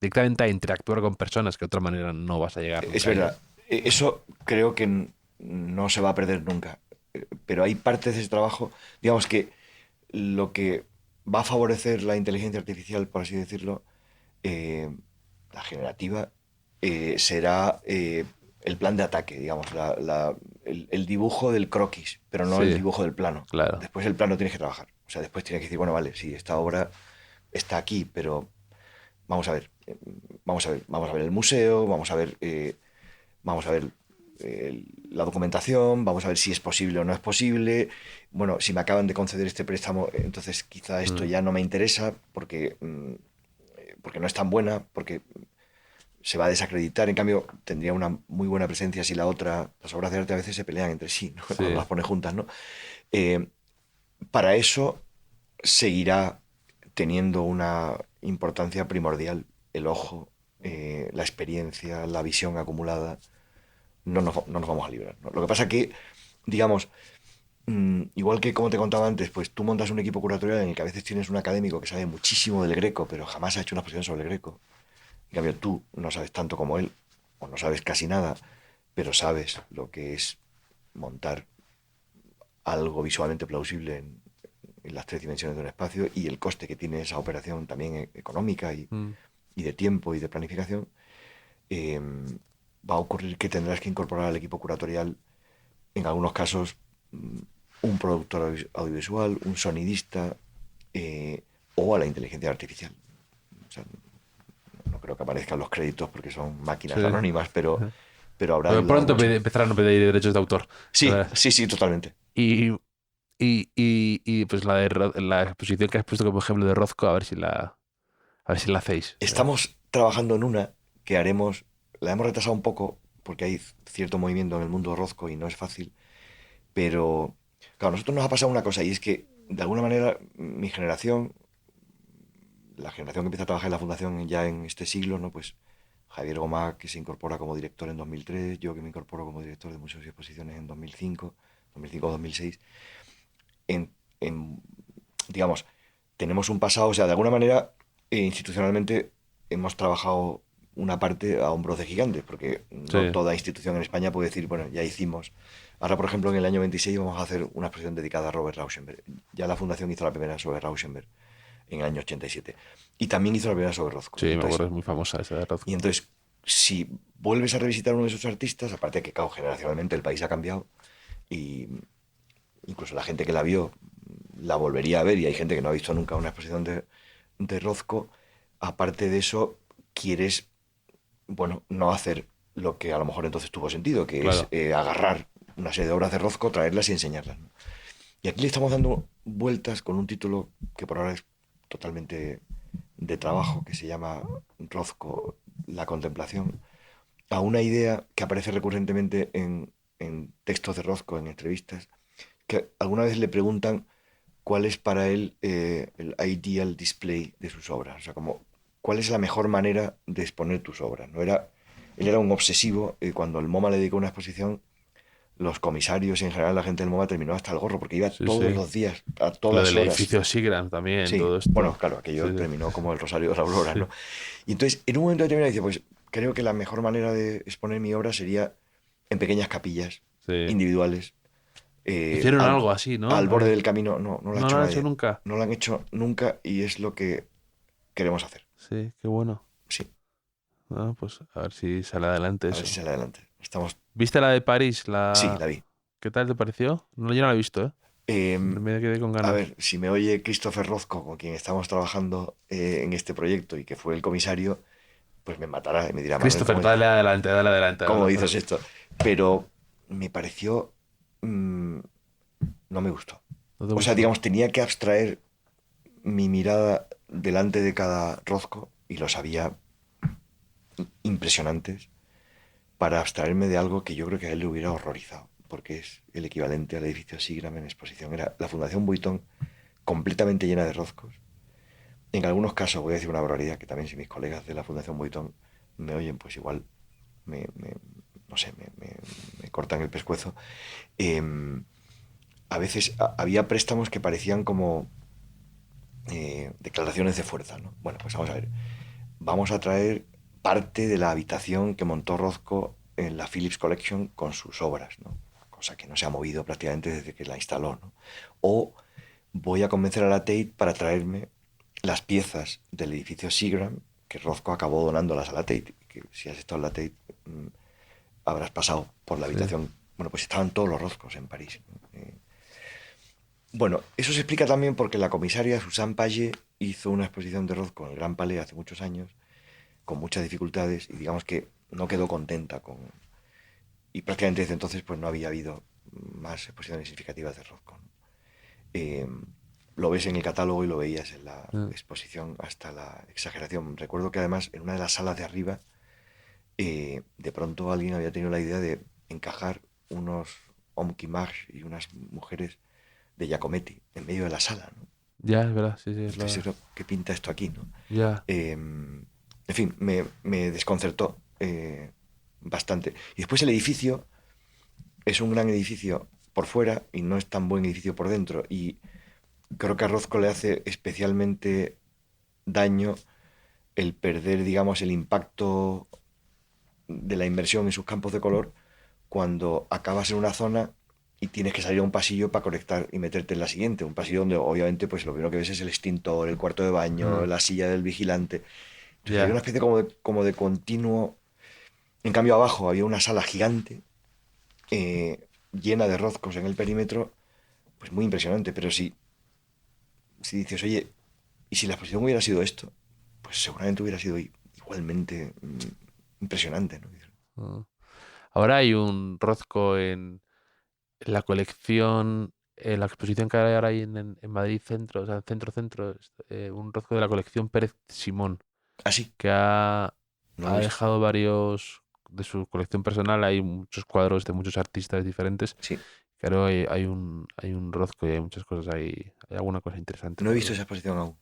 directamente a interactuar con personas que de otra manera no vas a llegar es nunca a verdad. ellas. Eso creo que no se va a perder nunca. Pero hay partes de ese trabajo, digamos que lo que va a favorecer la inteligencia artificial, por así decirlo, eh, la generativa, será el plan de ataque, digamos, el dibujo del croquis, pero no el Sí, dibujo del plano. claro. Después el plano tienes que trabajar. O sea, después tienes que decir, bueno, vale, sí, esta obra está aquí, pero vamos a ver, vamos a ver el museo, vamos a ver la documentación, vamos a ver si es posible o no es posible. Bueno, si me acaban de conceder este préstamo, entonces quizá esto Mm, ya no me interesa porque, porque no es tan buena, porque se va a desacreditar. En cambio, tendría una muy buena presencia si la otra, las obras de arte a veces se pelean entre sí, ¿no? Cuando sí, las pones juntas, ¿no? Eh, para eso seguirá teniendo una importancia primordial el ojo, la experiencia, la visión acumulada. No nos vamos a librar, ¿no? Lo que pasa que, digamos, igual que como te contaba antes, pues tú montas un equipo curatorial en el que a veces tienes un académico que sabe muchísimo del Greco, pero jamás ha hecho una exposición sobre el Greco. En cambio, tú no sabes tanto como él, o no sabes casi nada, pero sabes lo que es montar algo visualmente plausible en las tres dimensiones de un espacio y el coste que tiene esa operación también económica mm, y de tiempo y de planificación. eh, Va a ocurrir que tendrás que incorporar al equipo curatorial, en algunos casos, mm, un productor audiovisual, un sonidista, eh, o a la inteligencia artificial. O sea, no creo que aparezcan los créditos porque son sí. máquinas anónimas, Ajá. pero habrá Pero pronto algunos. empezarán a pedir derechos de autor. Ya Sí, verás. sí, sí, totalmente. Y, pues la exposición que has puesto como ejemplo de Rozco, a ver si la hacéis. Estamos trabajando en una que haremos, la hemos retrasado un poco porque hay cierto movimiento en el mundo rozco y no es fácil, pero claro, a nosotros nos ha pasado una cosa y es que de alguna manera mi generación, la generación que empieza a trabajar en la fundación ya en este siglo, ¿no? Pues Javier Gomá, que se incorpora como director en 2003, yo que me incorporo como director de museos y exposiciones en 2005 o 2006. Digamos, tenemos un pasado, o sea, de alguna manera, institucionalmente hemos trabajado una parte a hombros de gigantes, porque no Sí. toda institución en España puede decir, bueno, ya hicimos. Ahora, por ejemplo, en el año 26 vamos a hacer una exposición dedicada a Robert Rauschenberg. Ya la Fundación hizo la primera sobre Rauschenberg en el año 87. Y también hizo la primera sobre Rothko. Sí, me Entonces, acuerdo, es muy famosa esa de Rothko. y entonces, si vuelves a revisitar uno de esos artistas, aparte de que, claro, generacionalmente el país ha cambiado, y incluso la gente que la vio la volvería a ver, y hay gente que no ha visto nunca una exposición de Rothko, aparte de eso, quieres, bueno, no hacer lo que a lo mejor entonces tuvo sentido, que Claro. es agarrar una serie de obras de Rothko, traerlas y enseñarlas, ¿no? Y aquí le estamos dando vueltas con un título que por ahora es totalmente de trabajo, que se llama Rothko, la contemplación, a una idea que aparece recurrentemente en textos de Rothko, en entrevistas, que alguna vez le preguntan cuál es para él el ideal display de sus obras, o sea, como cuál es la mejor manera de exponer tus obras. Él era un obsesivo, y cuando el MoMA le dedicó una exposición, los comisarios y en general la gente del MoMA terminó hasta el gorro, porque iba Sí, todos sí. los días, a Lo todas del horas. edificio Seagram también, Sí, todo esto. bueno, claro, aquello Sí, sí. terminó como el Rosario de la Aurora, Sí. ¿no? Y entonces, en un momento determinado, dice, pues creo que la mejor manera de exponer mi obra sería en pequeñas capillas Sí. individuales. Hicieron algo así, ¿no? Al borde del camino, no lo ha No hecho lo han nadie. hecho nunca. No lo han hecho nunca y es lo que queremos hacer. Sí, qué bueno. Sí, Ah, pues a ver si sale adelante a eso. ver si sale adelante. ¿Viste la de París? Sí, la vi. ¿Qué tal te pareció? No, yo no la he visto, ¿eh? Me quedé con A ganas. ver, si me oye Christopher Rothko, con quien estamos trabajando en este proyecto y que fue el comisario, pues me matará y me dirá, Manuel, Christopher, dale adelante, dale adelante. ¿cómo habla. dices esto? Pero me pareció... no me gustó. ¿No te O sea, gustó? digamos, tenía que abstraer mi mirada delante de cada Rothko, y los había impresionantes, para abstraerme de algo que yo creo que a él le hubiera horrorizado, porque es el equivalente al edificio Seagram en exposición. Era la Fundación Vuitton completamente llena de Rothkos. En algunos casos, voy a decir una barbaridad, que también si mis colegas de la Fundación Vuitton me oyen, pues igual no sé, me cortan el pescuezo. A veces había préstamos que parecían como declaraciones de fuerza, ¿no? Bueno, pues vamos a ver. Vamos a traer parte de la habitación que montó Rothko en la Phillips Collection con sus obras, ¿no? Cosa que no se ha movido prácticamente desde que la instaló, ¿no? O voy a convencer a la Tate para traerme las piezas del edificio Seagram, que Rothko acabó donándolas a la Tate, que si has estado en la Tate habrás pasado por la habitación. Bueno, pues estaban todos los Rothkos en París, ¿no? Bueno, eso se explica también porque la comisaria Suzanne Page hizo una exposición de Rothko en el Gran Palais hace muchos años, con muchas dificultades, y digamos que no quedó contenta con... Y prácticamente desde entonces pues no había habido más exposiciones significativas de Rothko, ¿no? Lo ves en el catálogo y lo veías en la exposición hasta la exageración. Recuerdo que además en una de las salas de arriba, de pronto alguien había tenido la idea de encajar unos hommes qui marchent y unas mujeres de Giacometti en medio de la sala, ¿no? Ya, es verdad, sí, sí. Entonces, ¿qué pinta esto aquí, no? Ya. En fin, me desconcertó bastante. Y después el edificio es un gran edificio por fuera y no es tan buen edificio por dentro. Y creo que a Rothko le hace especialmente daño el perder, digamos, el impacto de la inversión en sus campos de color cuando acabas en una zona y tienes que salir a un pasillo para conectar y meterte en la siguiente. Un pasillo donde obviamente pues lo primero que ves es el extintor, el cuarto de baño, la silla del vigilante. Entonces había una especie como de continuo. En cambio abajo había una sala gigante llena de Rothkos en el perímetro, pues muy impresionante. Pero si dices, oye, ¿y si la exposición hubiera sido esto? Pues seguramente hubiera sido igualmente impresionante, ¿no? Ahora hay un Rothko en la colección, en la exposición que hay ahora ahí en Madrid Centro, o sea, centro, un Rothko de la colección Pérez Simón, ¿Ah, sí? que ha No lo he visto. dejado varios de su colección personal. Hay muchos cuadros de muchos artistas diferentes. Sí. Claro, hay un Rothko y hay muchas cosas ahí, hay alguna cosa interesante. No he visto esa exposición aún.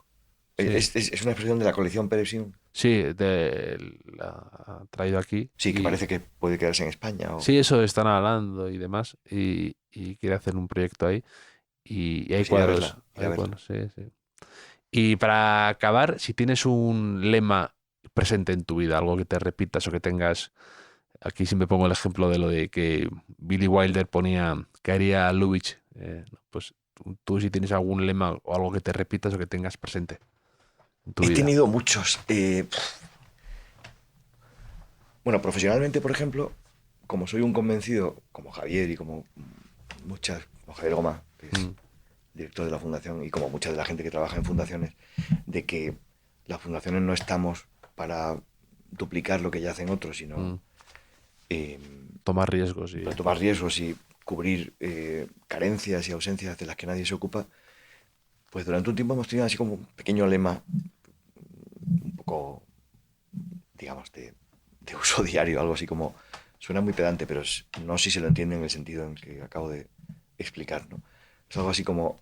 Sí, Es una expresión de la colección Pérez Simón. sí, la ha traído aquí. Sí, que Y parece que puede quedarse en España. sí, eso están hablando y demás. Y quiere hacer un proyecto ahí. Y hay Pues iré a cuadros, verla, iré a hay verla. cuadros, sí, sí. Y para acabar, si tienes un lema presente en tu vida, algo que te repitas o que tengas, aquí siempre pongo el ejemplo de lo de que Billy Wilder ponía que haría Lubitsch, pues tú si tienes algún lema o algo que te repitas o que tengas presente en tu He vida. tenido muchos. Bueno, profesionalmente, por ejemplo, como soy un convencido, como Javier y como como Javier Goma, que es Mm, director de la fundación, y como mucha de la gente que trabaja en fundaciones, de que las fundaciones no estamos para duplicar lo que ya hacen otros, sino mm. eh, Tomar riesgos y... para tomar riesgos y cubrir carencias y ausencias de las que nadie se ocupa. Pues durante un tiempo hemos tenido así como un pequeño lema, un poco, digamos, de uso diario, algo así como, suena muy pedante, pero no sé si se lo entiende en el sentido en que acabo de explicar, ¿no? Es algo así como,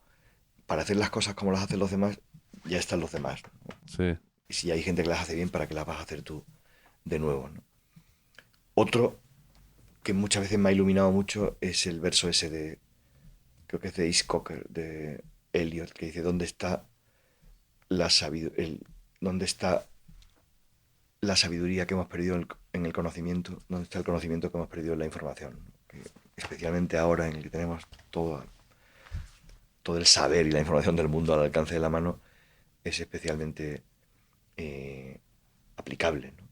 para hacer las cosas como las hacen los demás, ya están los demás, ¿no? Sí. Y si hay gente que las hace bien, ¿para qué las vas a hacer tú de nuevo, ¿no? Otro que muchas veces me ha iluminado mucho es el verso ese de, creo que es de East Cocker, de Eliot, que dice, ¿dónde está la sabiduría que hemos perdido en el conocimiento? ¿Dónde está el conocimiento que hemos perdido en la información? Que especialmente ahora en el que tenemos todo el saber y la información del mundo al alcance de la mano, es especialmente eh, aplicable, ¿no?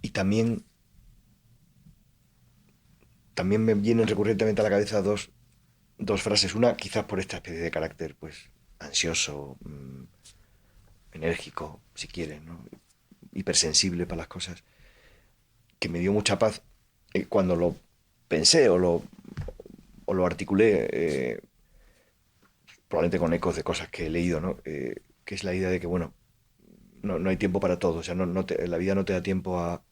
Y también me vienen recurrentemente a la cabeza dos frases. Una, quizás por esta especie de carácter, pues, ansioso, enérgico, si quieres, ¿no? Hipersensible para las cosas, que me dio mucha paz cuando lo pensé o lo articulé, probablemente con ecos de cosas que he leído, ¿no? Que es la idea de que, bueno, no hay tiempo para todo. O sea, la vida no te da tiempo a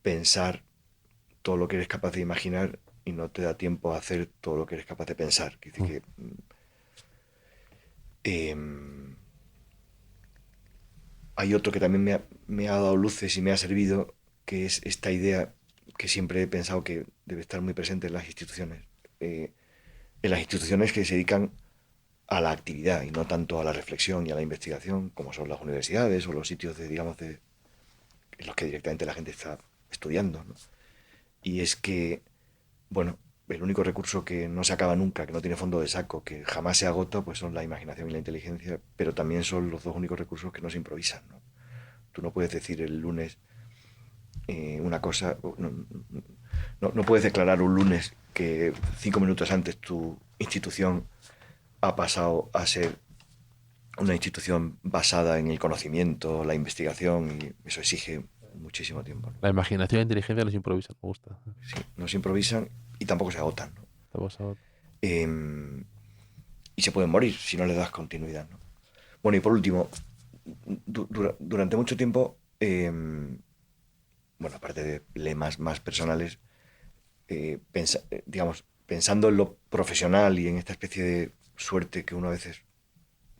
pensar todo lo que eres capaz de imaginar y no te da tiempo a hacer todo lo que eres capaz de pensar. Que dice Mm, que em, hay otro que también me ha dado luces y me ha servido, que es esta idea que siempre he pensado que debe estar muy presente en las instituciones. En las instituciones que se dedican a la actividad y no tanto a la reflexión y a la investigación, como son las universidades o los sitios digamos, en los que directamente la gente está estudiando, ¿no? Y es que, bueno, el único recurso que no se acaba nunca, que no tiene fondo de saco, que jamás se agota, pues son la imaginación y la inteligencia, pero también son los dos únicos recursos que no se improvisan, ¿no? Tú no puedes decir el lunes una cosa, no puedes declarar un lunes que 5 minutos antes tu institución ha pasado a ser una institución basada en el conocimiento, la investigación, y eso exige muchísimo tiempo, ¿no? La imaginación e inteligencia los improvisan, me gusta. Sí, no se improvisan y tampoco se agotan, ¿no? Estamos a- Eh, y se pueden morir si no le das continuidad, ¿no? Bueno, y por último, durante mucho tiempo, bueno, aparte de lemas más personales, digamos, pensando en lo profesional y en esta especie de suerte que uno a veces,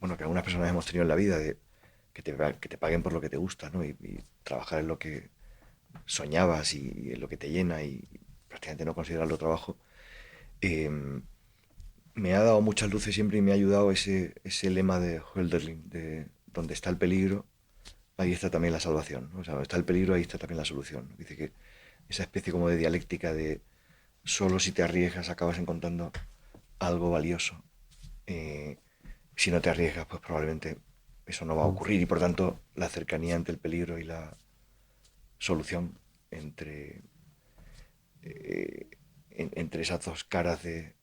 bueno, que algunas personas hemos tenido en la vida, de que te paguen por lo que te gusta, ¿no? Y trabajar en lo que soñabas y en lo que te llena y prácticamente no considerarlo trabajo, eh, me ha dado muchas luces siempre y me ha ayudado ese lema de Hölderlin, de donde está el peligro, ahí está también la salvación, ¿no? O sea, donde está el peligro, ahí está también la solución, ¿no? Dice que esa especie como de dialéctica de solo si te arriesgas acabas encontrando algo valioso. Eh, si no te arriesgas, pues probablemente eso no va a mm. ocurrir y por tanto la cercanía entre el peligro y la solución entre, eh, entre esas dos caras de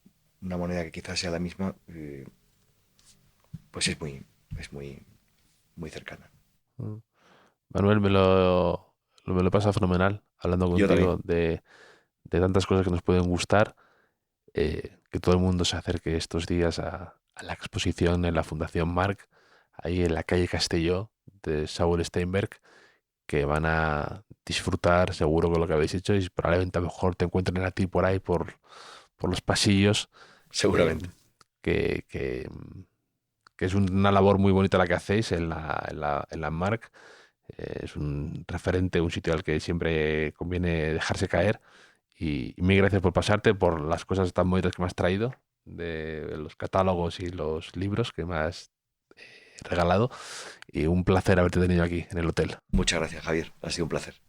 una moneda que quizás sea la misma, pues es muy cercana. Mm. Manuel, me lo he pasado fenomenal hablando Yo también. contigo de tantas cosas que nos pueden gustar, que todo el mundo se acerque estos días a la exposición en la Fundación Marc, ahí en la calle Castelló de Saúl Steinberg, que van a disfrutar seguro con lo que habéis hecho y probablemente a lo mejor te encuentren a ti por ahí, por los pasillos, eh, Seguramente. que que es una labor muy bonita la que hacéis en la Landmark. Es un referente, un sitio al que siempre conviene dejarse caer. Y mil gracias por pasarte, por las cosas tan bonitas que me has traído, de los catálogos y los libros que me has regalado. Y un placer haberte tenido aquí en el hotel. Muchas gracias, Javier. Ha sido un placer.